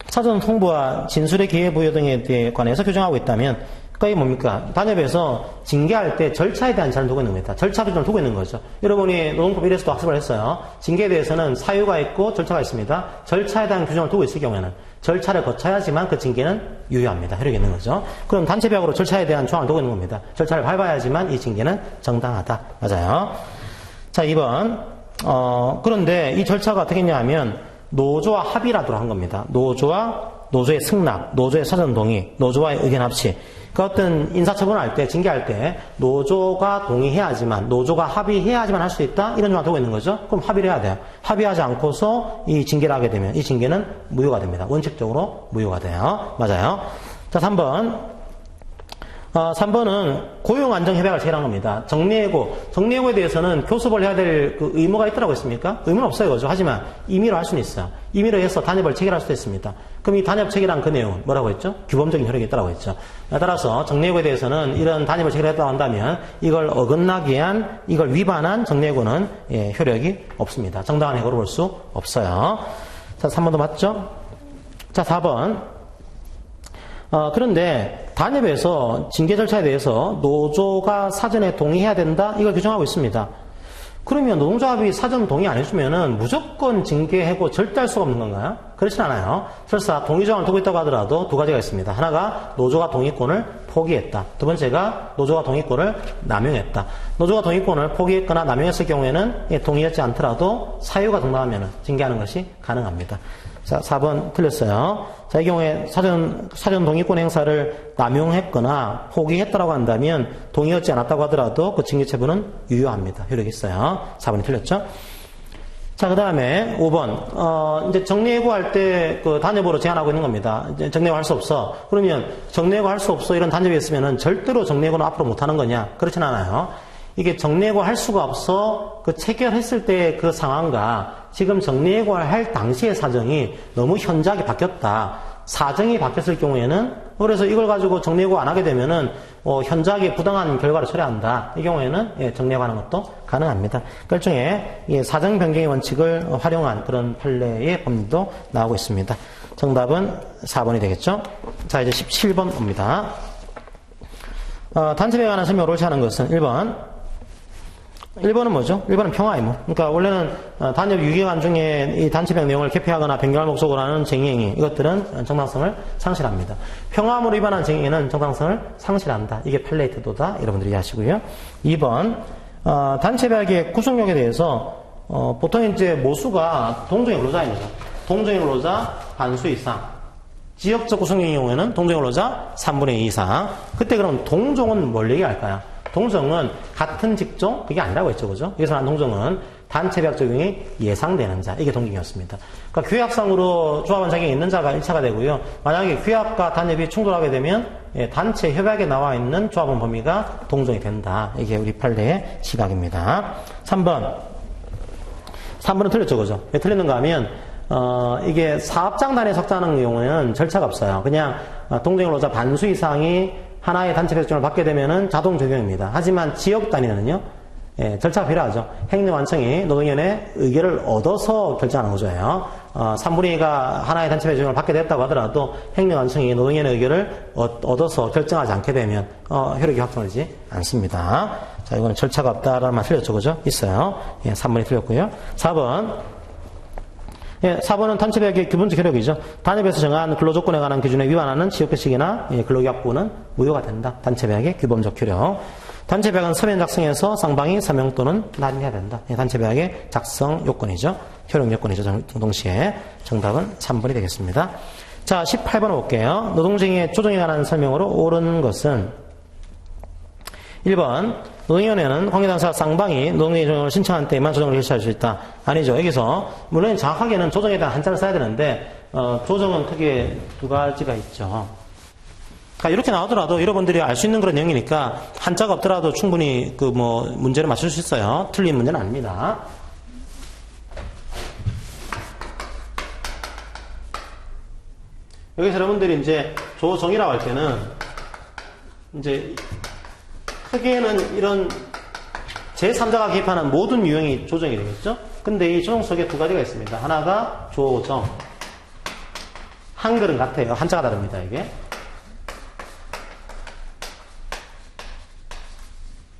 사전 통보와 진술의 기회 부여 등에 관해서 규정하고 있다면 그러니까 이게 뭡니까? 단협에서 징계할 때 절차에 대한 제한을 두고 있는 겁니다. 절차 규정을 두고 있는 거죠. 여러분이 노동법 1에서도 학습을 했어요. 징계에 대해서는 사유가 있고 절차가 있습니다. 절차에 대한 규정을 두고 있을 경우에는 절차를 거쳐야지만 그 징계는 유효합니다. 효력이 있는 거죠. 그럼 단체배약으로 절차에 대한 조항을 두고 있는 겁니다. 절차를 밟아야지만 이 징계는 정당하다. 맞아요. 자, 2번. 그런데 이 절차가 어떻게 했냐 하면 노조와 합의라도록 한 겁니다. 노조의 승낙, 노조의 사전 동의, 노조와의 의견 합치. 그 어떤 인사처분을 할 때, 징계할 때, 노조가 동의해야지만, 노조가 합의해야지만 할 수 있다? 이런 조항 두고 있는 거죠? 그럼 합의를 해야 돼요. 합의하지 않고서 이 징계를 하게 되면, 이 징계는 무효가 됩니다. 원칙적으로 무효가 돼요. 맞아요. 자, 3번. 3번은 고용안정협약을 체결한 겁니다. 정리해고에 대해서는 교섭을 해야 될 그 의무가 있더라고 했습니까? 의무는 없어요, 그죠? 하지만 임의로 할 수는 있어요. 임의로 해서 단협을 체결할 수도 있습니다. 그럼 이 단협 체결한 그 내용은 뭐라고 했죠? 규범적인 효력이 있다고 했죠. 따라서 정리해고에 대해서는 이런 단협을 체결했다고 한다면 이걸 어긋나게 한, 이걸 위반한 정리해고는 효력이 없습니다. 정당한 해고로 볼 수 없어요. 자, 3번도 맞죠? 자, 4번. 그런데 단협에서 징계 절차에 대해서 노조가 사전에 동의해야 된다? 이걸 규정하고 있습니다. 그러면 노동조합이 사전 동의 안 해주면은 무조건 징계, 해고 절대할 수가 없는 건가요? 그렇진 않아요. 설사 동의 조항을 두고 있다고 하더라도 두 가지가 있습니다. 하나가 노조가 동의권을 포기했다. 두 번째가 노조가 동의권을 남용했다. 노조가 동의권을 포기했거나 남용했을 경우에는 동의하지 않더라도 사유가 정당하면 징계하는 것이 가능합니다. 자, 4번 틀렸어요. 자, 이 경우에 사전 동의권 행사를 남용했거나 포기했다라고 한다면 동의하지 않았다고 하더라도 그 징계 처분은 유효합니다. 효력이 있어요. 4번이 틀렸죠? 자, 그 다음에 5번. 이제 정리해고할 때 그 단협으로 제한하고 있는 겁니다. 이제 정리해고 할 수 없어. 그러면 정리해고 할 수 없어. 이런 단협이 있으면은 절대로 정리해고는 앞으로 못 하는 거냐? 그렇진 않아요. 이게 정리해고 할 수가 없어. 그 체결했을 때 그 상황과 지금 정리해고를 할 당시의 사정이 너무 현저하게 바뀌었다. 사정이 바뀌었을 경우에는 그래서 이걸 가지고 정리해고 안 하게 되면은 현저하게 부당한 결과를 초래한다. 이 경우에는 정리해고하는 것도 가능합니다. 그 일종의 사정 변경의 원칙을 활용한 그런 판례의 법률도 나오고 있습니다. 정답은 4번이 되겠죠. 자, 이제 17번 옵니다. 단체에 관한 설명을 옳지 않은 것은 1번은 뭐죠? 1번은 평화의무. 그러니까 원래는 단협 유기간 중에 이 단체명 내용을 개폐하거나 변경할 목적으로 하는 쟁의행위, 이것들은 정당성을 상실합니다. 평화의무를 위반한 쟁의는 정당성을 상실한다. 이게 판례의 태도다. 여러분들이 이해하시고요. 2번, 단체배약의 구성력에 대해서 보통 이제 모수가 동종의 근로자입니다. 동종의 근로자 반수 이상. 지역적 구성력의 경우에는 동종의 근로자 3분의 2 이상. 그때 그럼 동종은 뭘 얘기할까요? 동종은 같은 직종, 그게 아니라고 했죠, 그죠? 여기서 한 동종은 단체배약 적용이 예상되는 자, 이게 동종이었습니다. 그러니까 규약상으로 조합원 자격이 있는 자가 1차가 되고요. 만약에 규약과 단협이 충돌하게 되면 단체 협약에 나와 있는 조합원 범위가 동종이 된다. 이게 우리 판례의 시각입니다. 3번은 틀렸죠, 그죠? 왜 틀렸는가 하면 이게 사업장단에 속하는 경우에는 절차가 없어요. 그냥 동종의 근로자 반수 이상이 하나의 단체 배정을 받게 되면은 자동 적용입니다. 하지만 지역 단위는요, 절차가 필요하죠. 행령 완청이 노동위원회 의결을 얻어서 결정하는 거죠. 3분의 2가 하나의 단체 배정을 받게 됐다고 하더라도 행령 완청이 노동위원회 의결을 얻어서 결정하지 않게 되면 효력이 확정되지 않습니다. 자, 이거는 절차가 없다라는 말 틀렸죠, 그죠? 있어요. 3번이 틀렸고요. 4번은 단체배약의 기본적 효력이죠. 단협에서 정한 근로조건에 관한 기준에 위반하는 지역규칙이나 근로계약부는 무효가 된다. 단체배약의 규범적 효력. 단체배약은 서면 작성해서 상방이 서명 또는 날인해야 된다. 단체배약의 작성 요건이죠. 효력 요건이죠. 동시에 정답은 3번이 되겠습니다. 자, 18번 볼게요. 노동쟁의 조정에 관한 설명으로 옳은 것은 1번 노동위원회는 관계당사 쌍방이 노동쟁의 조정을 신청한 때에만 조정을 실시할 수 있다. 아니죠. 여기서 물론 정확하게는 조정에 대한 한자를 써야 되는데 조정은 크게 두 가지가 있죠. 그러니까 이렇게 나오더라도 여러분들이 알 수 있는 그런 내용이니까 한자가 없더라도 충분히 문제를 맞출 수 있어요. 틀린 문제는 아닙니다. 여기서 여러분들이 이제 조정이라고 할 때는 이제 크게는 이런 제3자가 개입하는 모든 유형이 조정이 되겠죠? 근데 이 조정 속에 두 가지가 있습니다. 하나가 조정. 한글은 같아요. 한자가 다릅니다, 이게.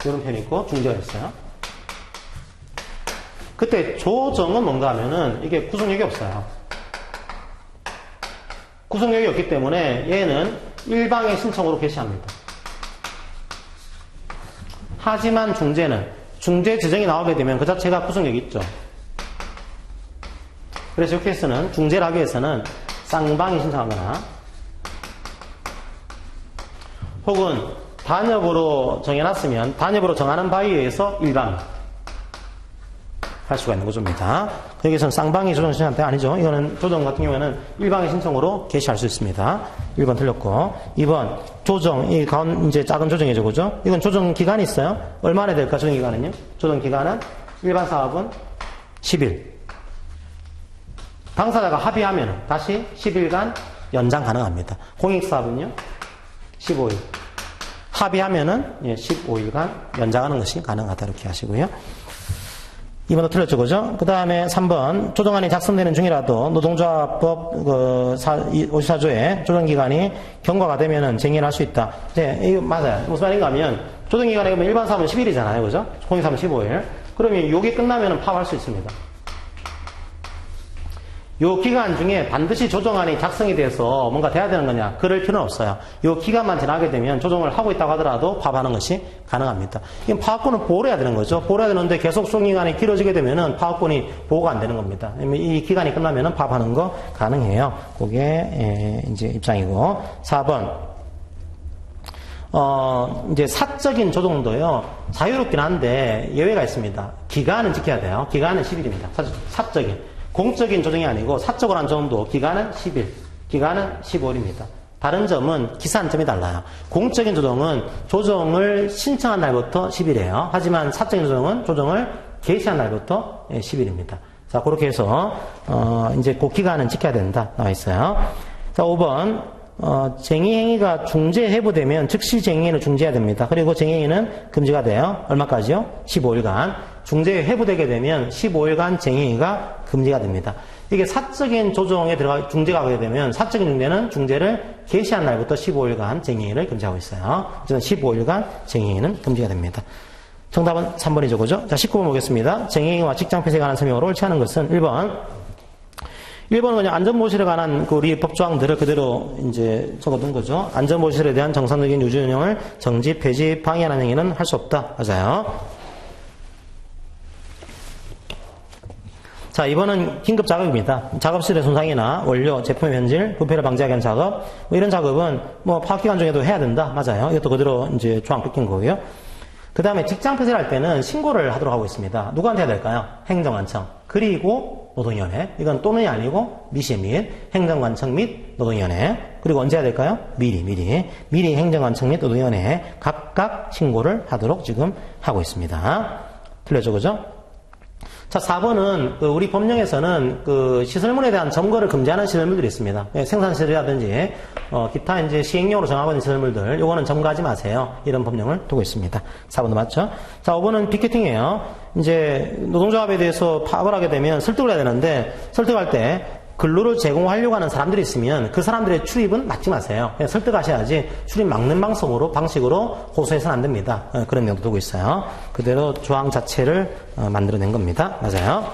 이런 편이 있고, 중재가 있어요. 그때 조정은 뭔가 하면은 이게 구성력이 없어요. 구성력이 없기 때문에 얘는 일방의 신청으로 개시합니다. 하지만 중재 지정이 나오게 되면 그 자체가 구성력이 있죠. 그래서 이 케이스는 중재를 하기 위해서는 쌍방이 신청하거나 혹은 단협으로 정해놨으면 단협으로 정하는 바에 의해서 일방 할 수가 있는 구조입니다. 여기서는 쌍방이 조정 신청한테 아니죠. 이거는 조정 같은 경우에는 일방의 신청으로 개시할 수 있습니다. 1번 틀렸고 2번 조정 이 가운 이제 작은 조정이죠, 그죠? 이건 조정 기간이 있어요. 얼마나 될까 조정 기간은요? 조정 기간은 일반 사업은 10일. 당사자가 합의하면 다시 10일간 연장 가능합니다. 공익사업은요? 15일. 합의하면은 15일간 연장하는 것이 가능하다 이렇게 하시고요. 2번도 틀렸죠, 그죠? 그 다음에 3번 조정안이 작성되는 중이라도 노동조합법 54조에 조정기간이 경과가 되면은 쟁의를 할 수 있다. 네, 이거 맞아요. 무슨 말인가 하면 조정기간에 그러면 일반 사업은 10일이잖아요, 그죠? 공익사업은 15일. 그러면 요게 끝나면은 파업할 수 있습니다. 요 기간 중에 반드시 조정안이 작성이 돼서 뭔가 돼야 되는 거냐? 그럴 필요는 없어요. 요 기간만 지나게 되면 조정을 하고 있다고 하더라도 파업하는 것이 가능합니다. 이건 파업권을 보호를 해야 되는 거죠. 보호를 해야 되는데 계속 조정기간이 길어지게 되면은 파업권이 보호가 안 되는 겁니다. 이 기간이 끝나면은 파업하는 거 가능해요. 그게 이제 입장이고. 4번. 이제 사적인 조정도요, 자유롭긴 한데 예외가 있습니다. 기간은 지켜야 돼요. 기간은 10일입니다. 사적인. 공적인 조정이 아니고 사적으로 한 조정도 기간은 10일, 기간은 15일입니다. 다른 점은 기산점이 달라요. 공적인 조정은 조정을 신청한 날부터 10일이에요. 하지만 사적인 조정은 조정을 개시한 날부터 10일입니다. 자, 그렇게 해서 이제 그 기간은 지켜야 된다 나와 있어요. 자, 5번 쟁의행위가 중재 해부되면 즉시 쟁의행위를 중지해야 됩니다. 그리고 쟁의행위는 금지가 돼요. 얼마까지요? 15일간. 중재 해부되게 되면 15일간 쟁의행위가 금지가 됩니다. 이게 사적인 조정에 중재가 하게 되면 사적인 중재는 중재를 개시한 날부터 15일간 쟁의행위를 금지하고 있어요. 그래서 15일간 쟁의행위는 금지가 됩니다. 정답은 3번이죠, 그죠? 자, 19번 보겠습니다. 쟁의행위와 직장폐쇄에 관한 설명으로 옳지 않은 것은 1번은 그냥 안전보실에 관한 그 우리 법조항들을 그대로 이제 적어둔 거죠. 안전보실에 대한 정상적인 유지 운영을 정지, 폐지, 방해하는 행위는 할 수 없다. 맞아요. 자, 이번은 긴급 작업입니다. 작업실의 손상이나 원료, 제품의 변질, 부패를 방지하기 위한 작업, 뭐 이런 작업은 뭐 파업기간 중에도 해야 된다. 맞아요. 이것도 그대로 이제 조항 뺏긴 거고요. 그 다음에 직장 폐쇄를 할 때는 신고를 하도록 하고 있습니다. 누구한테 해야 될까요? 행정관청. 그리고 노동위원회. 이건 또는이 아니고 미시 및 행정관청 및 노동위원회. 그리고 언제 해야 될까요? 미리 행정관청 및 노동위원회에 각각 신고를 하도록 지금 하고 있습니다. 틀렸죠, 그죠? 자, 4번은 우리 법령에서는 그 시설물에 대한 점거를 금지하는 시설물들이 있습니다. 생산시설이라든지 기타 이제 시행령으로 정하고 있는 시설물들, 요거는 점거하지 마세요. 이런 법령을 두고 있습니다. 4번도 맞죠? 자, 5번은 피켓팅이에요. 이제 노동조합에 대해서 파업을 하게 되면 설득을 해야 되는데 설득할 때 근로를 제공하려고 하는 사람들이 있으면 그 사람들의 출입은 막지 마세요. 그냥 설득하셔야지 출입 막는 방식으로 호소해서는 안 됩니다. 그런 내용도 두고 있어요. 그대로 조항 자체를 만들어낸 겁니다. 맞아요.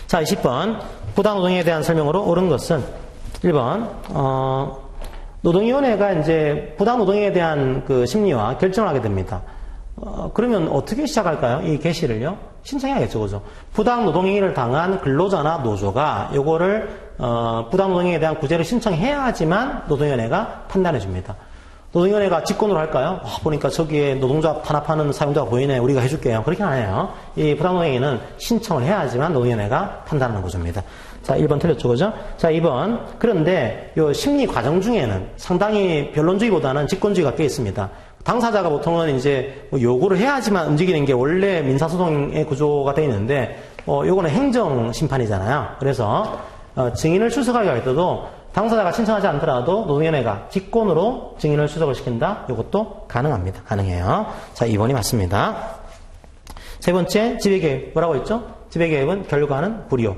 자, 20번. 부당노동에 대한 설명으로 옳은 것은 1번. 노동위원회가 이제 부당노동에 대한 그 심리와 결정을 하게 됩니다. 그러면 어떻게 시작할까요? 이 개시를요? 신청해야겠죠, 그죠? 부당노동행위를 당한 근로자나 노조가 요거를, 부당노동행위에 대한 구제를 신청해야지만 노동위원회가 판단해 줍니다. 노동위원회가 직권으로 할까요? 보니까 저기에 노동조합 탄압하는 사용자가 보이네. 우리가 해줄게요. 그렇게 안 해요. 이 부당노동행위는 신청을 해야지만 노동위원회가 판단하는 구조입니다. 자, 1번 틀렸죠, 그죠? 자, 2번. 그런데 요 심리 과정 중에는 상당히 변론주의보다는 직권주의가 꽤 있습니다. 당사자가 보통은 이제 요구를 해야지만 움직이는 게 원래 민사소송의 구조가 되어 있는데, 요거는 행정심판이잖아요. 그래서, 증인을 출석하게 할 때도 당사자가 신청하지 않더라도 노동위원회가 직권으로 증인을 출석을 시킨다? 요것도 가능합니다. 가능해요. 자, 2번이 맞습니다. 세 번째, 지배개입. 뭐라고 했죠? 지배개입은 결과는 불이요.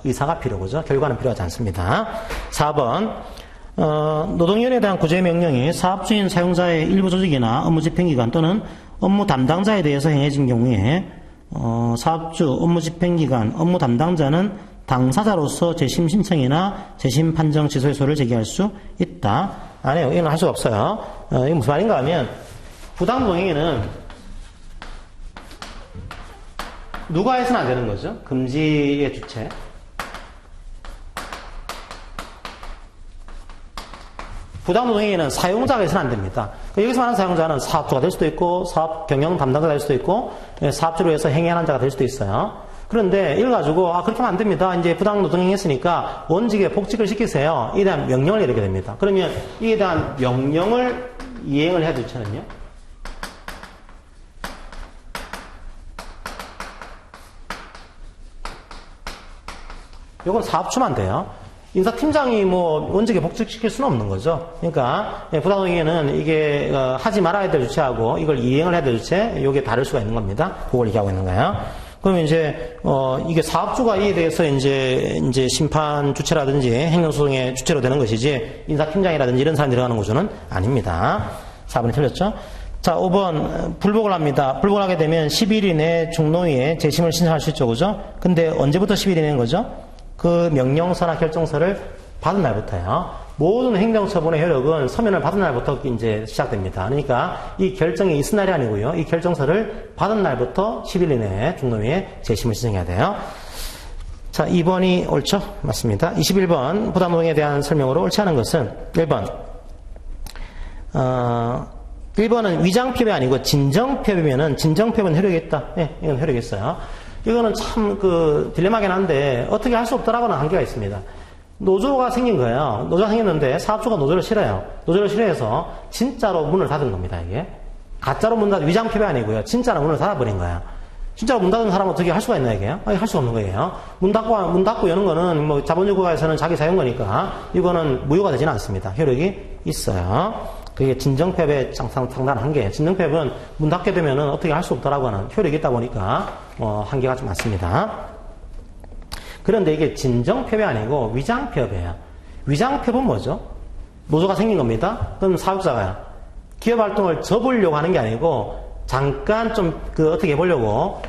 의사가 필요고죠. 결과는 필요하지 않습니다. 4번. 노동위원회에 대한 구제명령이 사업주인 사용자의 일부 조직이나 업무 집행기관 또는 업무 담당자에 대해서 행해진 경우에 사업주, 업무 집행기관, 업무 담당자는 당사자로서 재심 신청이나 재심 판정 취소소를 제기할 수 있다. 안 해요. 이건 할 수 없어요. 이게 무슨 말인가 하면 부당노동행위는 누가 해서는 안 되는 거죠. 금지의 주체. 부당노동행위는 사용자가 있어서는 안 됩니다. 여기서 말하는 사용자는 사업주가 될 수도 있고 사업 경영 담당자가 될 수도 있고 사업주로 해서 행위하는 자가 될 수도 있어요. 그런데 이걸 가지고 그렇게 하면 안 됩니다. 이제 부당노동행위 했으니까 원직에 복직을 시키세요. 이에 대한 명령을 내리게 됩니다. 그러면 이에 대한 명령을 이행을 해야 되잖아요. 이건 사업주만 돼요. 인사팀장이 뭐 원직에 복직시킬 수는 없는 거죠. 그러니까 부당노동행위는 이게 하지 말아야 될 주체하고 이걸 이행을 해야 될 주체, 이게 다를 수가 있는 겁니다. 그걸 얘기하고 있는 거예요. 그러면 이제 이게 사업주가 이에 대해서 이제 심판 주체라든지 행정소송의 주체로 되는 것이지 인사팀장이라든지 이런 사람이 들어가는 구조는 아닙니다. 4번이 틀렸죠? 자, 5번 불복을 합니다. 불복을 하게 되면 10일 이내 중노위에 재심을 신청할 수 있죠, 그죠? 근데 언제부터 10일 이내인 거죠? 그 명령서나 결정서를 받은 날부터요. 모든 행정처분의 효력은 서면을 받은 날부터 이제 시작됩니다. 그러니까 이 결정이 있은 날이 아니고요. 이 결정서를 받은 날부터 10일 이내에 중노위에 재심을 신청해야 돼요. 자, 2번이 옳죠? 맞습니다. 21번 부당노동에 대한 설명으로 옳지 않은 것은 1번 1번은 위장표범이 아니고 진정표범이면은 진정표범은 효력이 있다. 예, 이건 효력이 있어요. 이거는 참 딜레마긴 한데 어떻게 할 수 없더라고는 한계가 있습니다. 노조가 생긴 거예요. 노조가 생겼는데 사업주가 노조를 싫어요. 노조를 싫어해서 진짜로 문을 닫은 겁니다, 이게. 가짜로 문 닫은 위장표범이 아니고요. 진짜로 문을 닫아버린 거예요. 진짜로 문 닫은 사람은 어떻게 할 수가 있나, 이게요? 할 수가 없는 거예요. 문 닫고 여는 거는 뭐 자본주의국가에서는 자기 사용 거니까 이거는 무효가 되지는 않습니다. 효력이 있어요. 그게 진정폐업의 상당한 한계예요. 진정폐업은 문 닫게 되면은 어떻게 할 수 없다라고 하는 효력이 있다 보니까 한계가 좀 많습니다. 그런데 이게 진정폐업이 아니고 위장폐업이에요. 위장폐업은 뭐죠? 노조가 생긴 겁니다. 그럼 사업자가요. 기업 활동을 접으려고 하는 게 아니고 잠깐 좀 어떻게 해보려고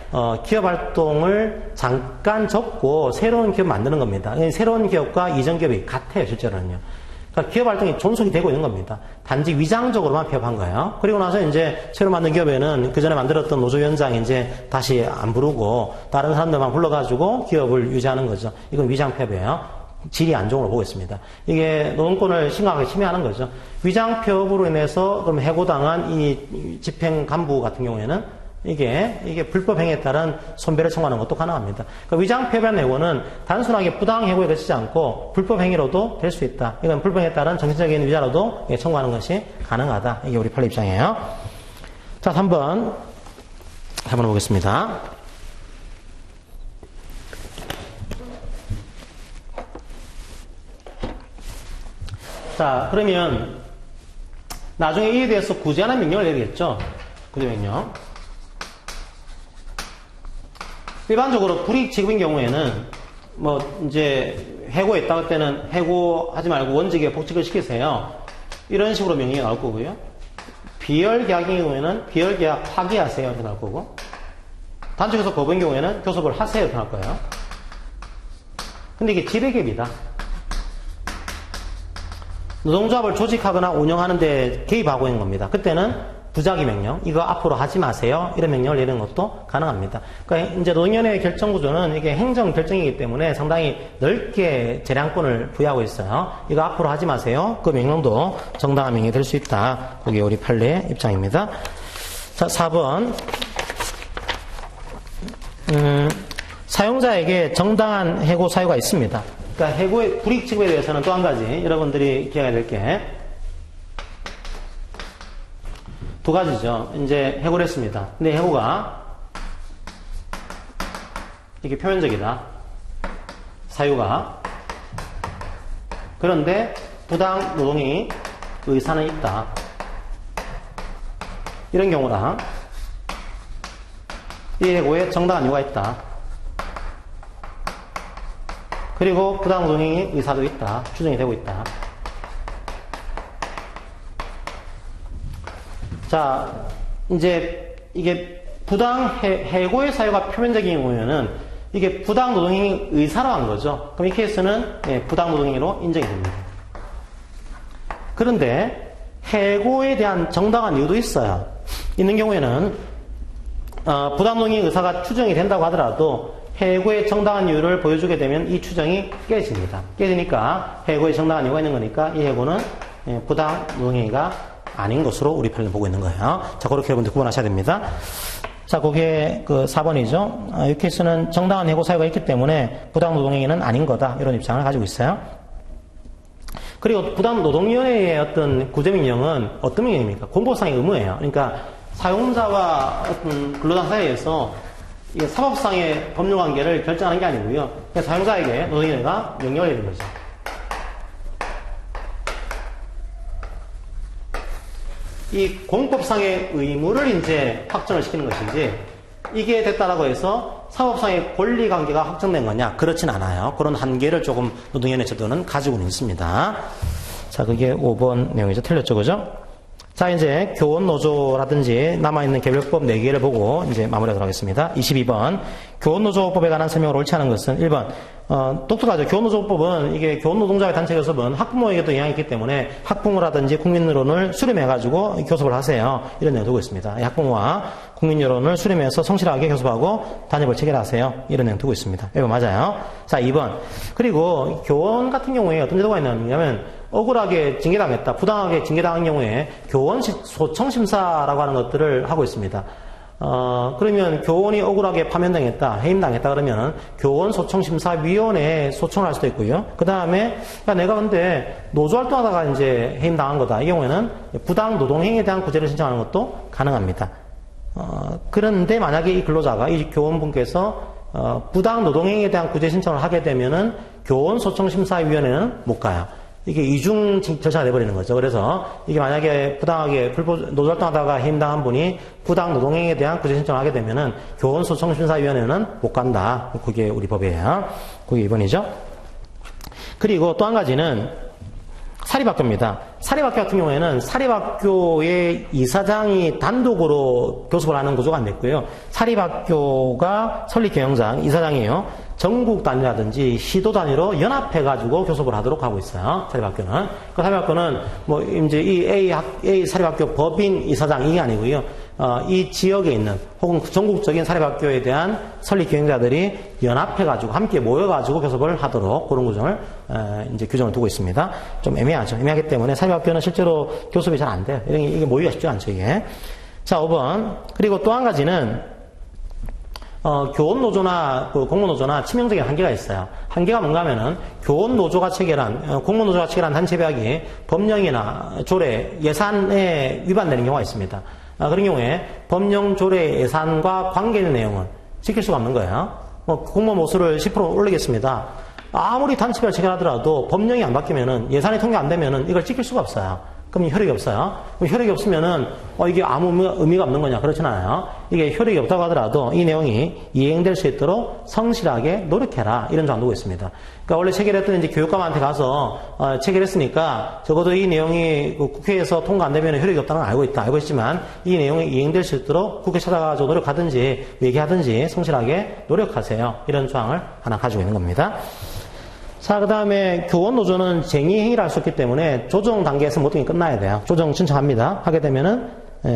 기업 활동을 잠깐 접고 새로운 기업 만드는 겁니다. 새로운 기업과 이전 기업이 같아요, 실제로는요. 그러니까 기업 활동이 존속이 되고 있는 겁니다. 단지 위장적으로만 폐업한 거예요. 그리고 나서 이제 새로 만든 기업에는 그 전에 만들었던 노조위원장이 이제 다시 안 부르고 다른 사람들만 불러가지고 기업을 유지하는 거죠. 이건 위장 폐업이에요. 질이 안 좋은 걸 보고 있습니다. 이게 노동권을 심각하게 침해하는 거죠. 위장 폐업으로 인해서 그럼 해고당한 이 집행 간부 같은 경우에는 이게 불법 행위에 따른 손배를 청구하는 것도 가능합니다. 그러니까 위장 폐업의 해고는 단순하게 부당 해고에 그치지 않고 불법 행위로도 될 수 있다. 이건 불법 행위에 따른 정신적인 위자로도 청구하는 것이 가능하다. 이게 우리 판례 입장이에요. 자, 3번 보겠습니다. 자, 그러면 나중에 이에 대해서 구제하는 명령을 내리겠죠. 구제 명령. 일반적으로 불이익지급인 경우에는 뭐 이제 해고했다 할 때는 해고하지 말고 원직에 복직을 시키세요. 이런 식으로 명령이 나올 거고요. 비열계약인 경우에는 비열계약 파기하세요 이렇게 나올 거고, 단축해서 거부인 경우에는 교섭을 하세요 이렇게 나올 거예요. 근데 이게 지배개입이다. 노동조합을 조직하거나 운영하는 데 개입하고 있는 겁니다. 그때는 부작위 명령, 이거 앞으로 하지 마세요. 이런 명령을 내리는 것도 가능합니다. 그러니까 이제 노동위원회의 결정 구조는 이게 행정 결정이기 때문에 상당히 넓게 재량권을 부여하고 있어요. 이거 앞으로 하지 마세요. 그 명령도 정당한 명령이 될 수 있다. 그게 우리 판례 입장입니다. 자, 4번. 사용자에게 정당한 해고 사유가 있습니다. 그러니까 해고의 불이익 지급에 대해서는 또 한 가지 여러분들이 기억해야 될 게 두 가지죠. 이제 해고를 했습니다. 근데 해고가 이게 표면적이다. 사유가. 그런데 부당 노동이 의사는 있다. 이런 경우랑 이 해고에 정당한 이유가 있다. 그리고 부당 노동이 의사도 있다. 추정이 되고 있다. 자, 이제 이게 부당 해고의 사유가 표면적인 경우에는 이게 부당 노동행위 의사로 한 거죠. 그럼 이 케이스는 부당 노동행위로 인정이 됩니다. 그런데 해고에 대한 정당한 이유도 있어요. 있는 경우에는 부당 노동행위 의사가 추정이 된다고 하더라도 해고의 정당한 이유를 보여주게 되면 이 추정이 깨집니다. 깨지니까 해고의 정당한 이유가 있는 거니까 이 해고는 부당 노동행위가 아닌 것으로 우리 판례는 보고 있는 거예요. 자, 그렇게 여러분들 구분하셔야 됩니다. 자, 그게 그 4번이죠. 이 케이스는 정당한 해고 사유가 있기 때문에 부당 노동행위는 아닌 거다. 이런 입장을 가지고 있어요. 그리고 부당 노동위원회의 어떤 구제명령은 어떤 명령입니까? 공법상의 의무예요. 그러니까 사용자와 어떤 근로자 사이에서 이게 사법상의 법률 관계를 결정하는 게 아니고요. 그냥 사용자에게 노동위원회가 명령을 내리는 거죠. 이 공법상의 의무를 이제 확정을 시키는 것이지, 이게 됐다라고 해서 사법상의 권리 관계가 확정된 거냐? 그렇진 않아요. 그런 한계를 조금 노동위원회 제도는 가지고는 있습니다. 자, 그게 5번 내용이죠. 틀렸죠, 그죠? 자, 이제 교원노조라든지 남아있는 개별법 4개를 보고 이제 마무리하도록 하겠습니다. 22번. 교원노조법에 관한 설명을 옳지 않은 것은 1번. 똑똑하죠. 교원노조법은 이게 교원노동자의 단체 교섭은 학부모에게도 영향이 있기 때문에 학부모라든지 국민여론을 수렴해가지고 교섭을 하세요. 이런 내용 두고 있습니다. 학부모와 국민여론을 수렴해서 성실하게 교섭하고 단협을 체결하세요. 이런 내용 두고 있습니다. 이거 맞아요. 자, 2번. 그리고 교원 같은 경우에 어떤 제도가 있냐면 억울하게 징계당했다, 부당하게 징계당한 경우에 교원 소청심사라고 하는 것들을 하고 있습니다. 그러면 교원이 억울하게 파면당했다, 해임당했다 그러면 교원 소청심사위원회에 소청을 할 수도 있고요. 그 다음에, 야, 내가 근데 노조활동하다가 이제 해임당한 거다. 이 경우에는 부당 노동행위에 대한 구제를 신청하는 것도 가능합니다. 그런데 만약에 이 근로자가, 이 교원분께서 부당 노동행위에 대한 구제 신청을 하게 되면은 교원 소청심사위원회는 못 가요. 이게 이중 절차가 돼버리는 거죠. 그래서 이게 만약에 부당하게 노조활동하다가 해임당한 분이 부당 노동행위에 대한 구제 신청을 하게 되면은 교원소청심사위원회는 못 간다. 그게 우리 법이에요. 그게 2번이죠. 그리고 또 한 가지는 사립학교입니다. 사립학교 같은 경우에는 사립학교의 이사장이 단독으로 교섭을 하는 구조가 안 됐고요. 사립학교가 설립경영장, 이사장이에요. 전국 단위라든지 시도 단위로 연합해가지고 교섭을 하도록 하고 있어요. 사립학교는. 그 사립학교는 뭐 이제 이 A 사립학교 법인 이사장 이게 아니고요. 이 지역에 있는 혹은 전국적인 사립학교에 대한 설립 경영자들이 연합해가지고 함께 모여가지고 교섭을 하도록 그런 구조를 이제 규정을 두고 있습니다. 좀 애매하죠. 애매하기 때문에 사립학교는 실제로 교섭이 잘 안 돼요. 이게 모이기가 쉽지 않죠, 이게. 자, 5번. 그리고 또 한 가지는 교원노조나 공무노조나 치명적인 한계가 있어요. 한계가 뭔가 하면은 교원노조가 체결한, 공무노조가 체결한 단체계약이 법령이나 조례, 예산에 위반되는 경우가 있습니다. 그런 경우에 법령, 조례, 예산과 관계있는 내용은 지킬 수가 없는 거예요. 공무원 모수를 10% 올리겠습니다. 아무리 단체별 체결하더라도 법령이 안 바뀌면은, 예산이 통과 안 되면은 이걸 지킬 수가 없어요. 그럼 효력이 없어요. 그럼 효력이 없으면은 이게 아무 의미가 없는 거냐? 그렇진 않아요. 이게 효력이 없다고 하더라도 이 내용이 이행될 수 있도록 성실하게 노력해라. 이런 조항 두고 있습니다. 그러니까 원래 체결했던 이제 교육감한테 가서 체결했으니까 적어도 이 내용이 국회에서 통과 안 되면 효력이 없다는 걸 알고 있지만 이 내용이 이행될 수 있도록 국회 찾아가서 노력하든지 얘기하든지 성실하게 노력하세요. 이런 조항을 하나 가지고 있는 겁니다. 자, 그 다음에 교원노조는 쟁의행위를 할 수 없기 때문에 조정 단계에서 모든 게 끝나야 돼요. 조정 신청합니다. 하게 되면은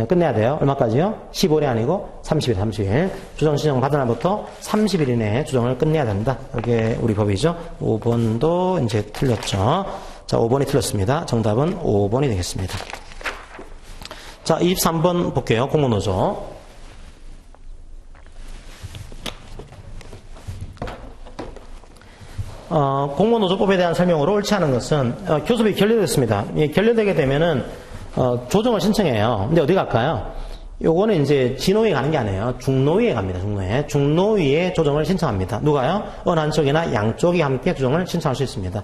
끝내야 돼요. 얼마까지요? 15일이 아니고 30일, 30일. 조정 신청 받은 날부터 30일 이내에 조정을 끝내야 된다. 이게 우리 법이죠. 5번도 이제 틀렸죠. 자, 5번이 틀렸습니다. 정답은 5번이 되겠습니다. 자, 23번 볼게요. 공무노조. 공무노조법에 대한 설명으로 옳지 않은 것은 교섭이 결렬됐습니다. 결렬되게 되면은 조정을 신청해요. 근데 어디 갈까요? 요거는 이제 진호위에 가는 게 아니에요. 중노위에 갑니다. 중노위에 조정을 신청합니다. 누가요? 어느 한쪽이나 양쪽이 함께 조정을 신청할 수 있습니다.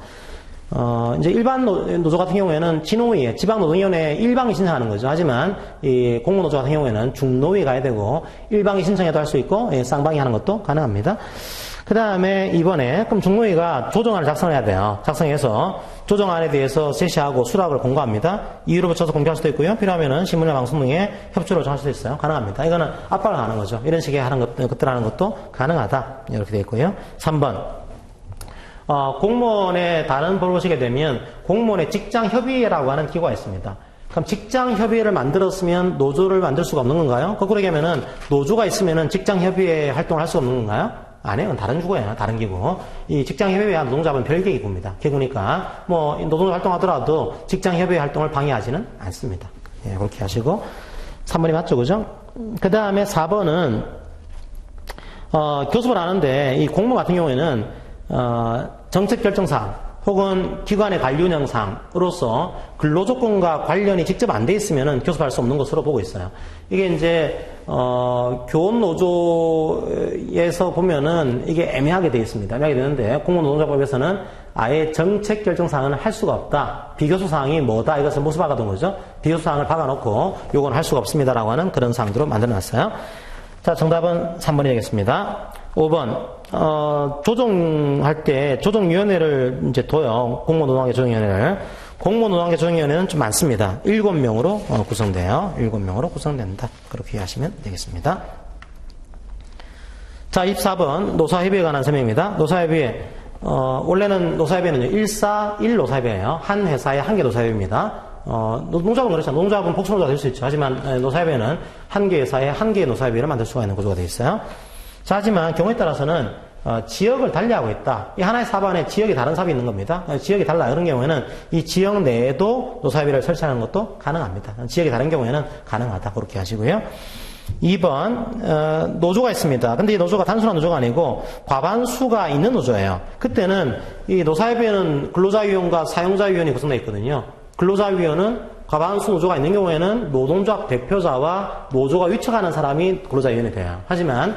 이제 일반 노조 같은 경우에는 진호위에, 지방노동위원회 일방이 신청하는 거죠. 하지만 이 공무노조 같은 경우에는 중노위에 가야 되고 일방이 신청해도 할 수 있고 쌍방이 하는 것도 가능합니다. 그 다음에 이번에 그럼 중노위가 조정안을 작성해야 돼요. 작성해서 조정안에 대해서 제시하고 수락을 공고합니다. 이유를 붙여서 공개할 수도 있고요. 필요하면은 신문이나 방송 등에 협조를 정할 수도 있어요. 가능합니다. 이거는 압박을 하는 거죠. 이런 식의 것들 하는 것도 가능하다. 이렇게 되어 있고요. 3번. 공무원의 다른 법을 보시게 되면 공무원의 직장협의회라고 하는 기구가 있습니다. 그럼 직장협의회를 만들었으면 노조를 만들 수가 없는 건가요? 거꾸로 얘기하면은 노조가 있으면은 직장협의회 활동을 할 수가 없는 건가요? 아니에요. 다른 주거예요. 다른 기구. 이 직장협의회와 노동조합은 별개의 기구입니다. 기구니까 뭐 노동조 활동하더라도 직장협의회 활동을 방해하지는 않습니다. 예, 그렇게 하시고 3번이 맞죠, 그죠? 그 다음에 4번은 교섭을 하는데 이 공모 같은 경우에는 정책 결정사항 혹은 기관의 관리 운영상으로서 근로조건과 관련이 직접 안 돼 있으면은 교섭할 수 없는 것으로 보고 있어요. 이게 이제 교원노조에서 보면은 이게 애매하게 돼 있습니다. 애매하게 되는데 공무노동조합법에서는 아예 정책 결정사항은 할 수가 없다. 비교수 사항이 뭐다. 이것을 모수 박아둔 거죠. 비교수 사항을 박아놓고 요건 할 수가 없습니다라고 하는 그런 사항들로 만들어놨어요. 자, 정답은 3번이 되겠습니다. 5번, 조정할 때 조정위원회를 이제 둬요. 공무노동계 조정위원회를. 공무노동계 조정위원회는 좀 많습니다. 7명으로 구성돼요. 7명으로 구성된다. 그렇게 이해하시면 되겠습니다. 자, 24번, 노사협의회에 관한 설명입니다. 노사협의회, 원래는 노사협의회는요, 141 노사협의회예요. 한 회사에 한 개 노사협의회입니다. 노동조합은 그렇죠. 노동조합은 복수노조가 될 수 있죠. 하지만 노사협의회는 한 개 회사에 한 개의 노사협의회를 만들 수가 있는 구조가 되어 있어요. 자, 하지만 경우에 따라서는 지역을 달리하고 있다. 이 하나의 사업 안에 지역이 다른 사업이 있는 겁니다. 지역이 달라. 이런 경우에는 이 지역 내에도 노사협의회를 설치하는 것도 가능합니다. 지역이 다른 경우에는 가능하다. 그렇게 하시고요. 2번 노조가 있습니다. 근데 이 노조가 단순한 노조가 아니고 과반수가 있는 노조예요. 그때는 이 노사협의회는 근로자위원과 사용자위원이 구성되어 있거든요. 근로자위원은 과반수 노조가 있는 경우에는 노동조합 대표자와 노조가 위촉하는 사람이 근로자위원이 돼요. 하지만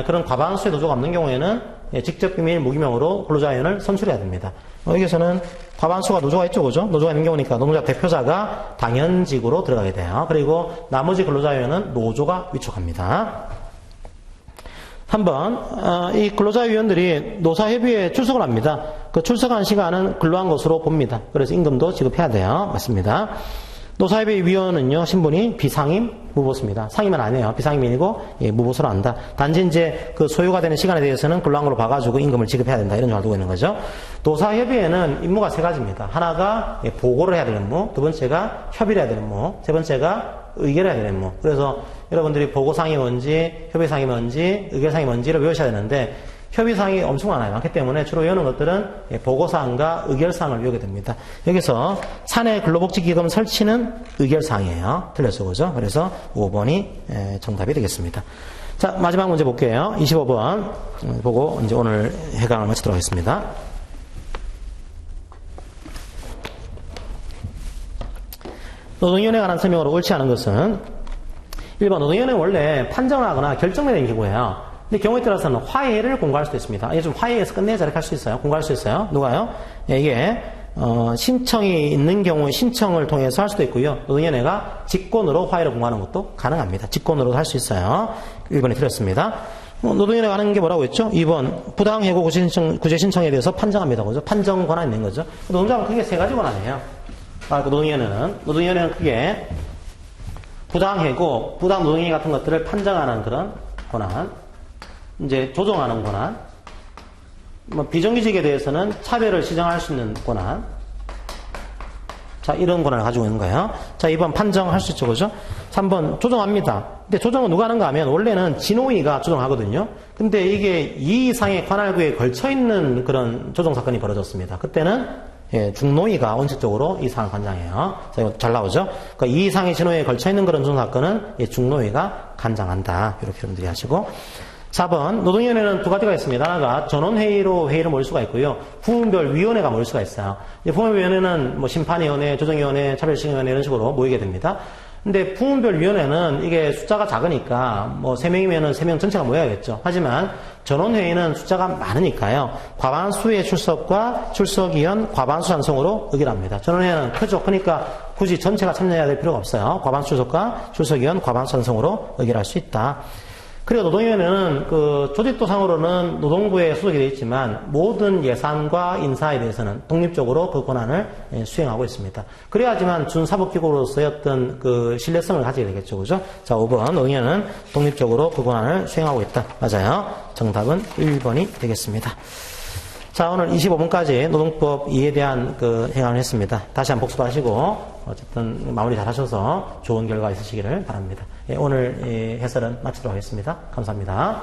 그런 과반수의 노조가 없는 경우에는 직접 비밀 무기명으로 근로자위원을 선출해야 됩니다. 여기서는 과반수가 노조가 있죠, 그죠? 노조가 있는 경우니까 노동조합 대표자가 당연직으로 들어가게 돼요. 그리고 나머지 근로자위원은 노조가 위촉합니다. 3번, 이 근로자위원들이 노사협의회에 출석을 합니다. 그 출석한 시간은 근로한 것으로 봅니다. 그래서 임금도 지급해야 돼요. 맞습니다. 노사협의회 위원은요, 신분이 비상임 무보수입니다. 상임은 아니에요. 비상임이고, 예, 무보수로 한다. 단지 이제 그 소요가 되는 시간에 대해서는 근로한 걸로 봐가지고 임금을 지급해야 된다. 이런 점을 두고 있는 거죠. 노사협의회는 임무가 3가지입니다. 하나가 보고를 해야 되는 임무, 두 번째가 협의를 해야 되는 임무, 세 번째가 의결해야 되는 임무. 그래서 여러분들이 보고상이 뭔지, 협의상이 뭔지, 의결상이 뭔지를 외우셔야 되는데, 협의사항이 엄청 많기 때문에 주로 외우는 것들은 보고사항과 의결사항을 외우게 됩니다. 여기서 사내 근로복지기금 설치는 의결사항이에요. 틀렸어, 그죠? 그래서 5번이 정답이 되겠습니다. 자, 마지막 문제 볼게요. 25번 보고 이제 오늘 해강을 마치도록 하겠습니다. 노동위원회에 관한 설명으로 옳지 않은 것은 1번 노동위원회는 원래 판정을 하거나 결정내는 기구예요. 근데 경우에 따라서는 화해를 공고할 수도 있습니다. 이게 좀 화해해서 끝내자 이렇게 할 수 있어요. 공고할 수 있어요. 누가요? 예, 이게 신청이 있는 경우에 신청을 통해서 할 수도 있고요. 노동위원회가 직권으로 화해를 공고하는 것도 가능합니다. 직권으로도 할 수 있어요. 1번이 틀렸습니다. 노동위원회가 하는 게 뭐라고 했죠? 2번 부당해고 구제 신청에 대해서 판정합니다. 그죠? 판정 권한이 있는 거죠. 노동조합은 크게 3가지 권한이에요. 노동위원회는 크게 부당해고 부당 노동행위 같은 것들을 판정하는 그런 권한, 이제 조정하는 권한, 비정규직에 대해서는 차별을 시정할 수 있는 권한. 자, 이런 권한을 가지고 있는 거예요. 자, 2번 판정할 수 있죠, 그죠? 3번 조정합니다. 근데 조정은 누가 하는가 하면 원래는 진호위가 조정하거든요. 근데 이게 2 이상의 관할구에 걸쳐 있는 그런 조정 사건이 벌어졌습니다. 그때는 중노위가 원칙적으로 이 사항을 관장해요. 자, 이거 잘 나오죠? 그러니까 2 이상의 진호위에 걸쳐 있는 그런 조정 사건은 중노위가 관장한다. 이렇게 여러분들이 하시고. 4번 노동위원회는 2가지가 있습니다. 하나가 전원회의로 회의를 모일 수가 있고요. 부문별 위원회가 모일 수가 있어요. 부문위원회는 심판위원회, 조정위원회, 차별시행위원회 이런 식으로 모이게 됩니다. 근데 부문별 위원회는 이게 숫자가 작으니까 3명이면은 3명 전체가 모여야겠죠. 하지만 전원회의는 숫자가 많으니까요. 과반수의 출석과 출석위원 과반수 찬성으로 의결합니다. 전원회의는 크죠. 그러니까 굳이 전체가 참여해야 될 필요가 없어요. 과반수 출석과 출석위원 과반수 찬성으로 의결할 수 있다. 그리고 노동위원회는 조직도상으로는 노동부에 소속이 되어 있지만 모든 예산과 인사에 대해서는 독립적으로 그 권한을 수행하고 있습니다. 그래야지만 준사법기구로서의 어떤 신뢰성을 가지게 되겠죠. 그죠? 자, 5번 노동위원회는 독립적으로 그 권한을 수행하고 있다. 맞아요. 정답은 1번이 되겠습니다. 자, 오늘 25분까지 노동법 2에 대한 해강을 했습니다. 다시 한번 복습하시고 어쨌든 마무리 잘 하셔서 좋은 결과 있으시기를 바랍니다. 오늘 해설은 마치도록 하겠습니다. 감사합니다.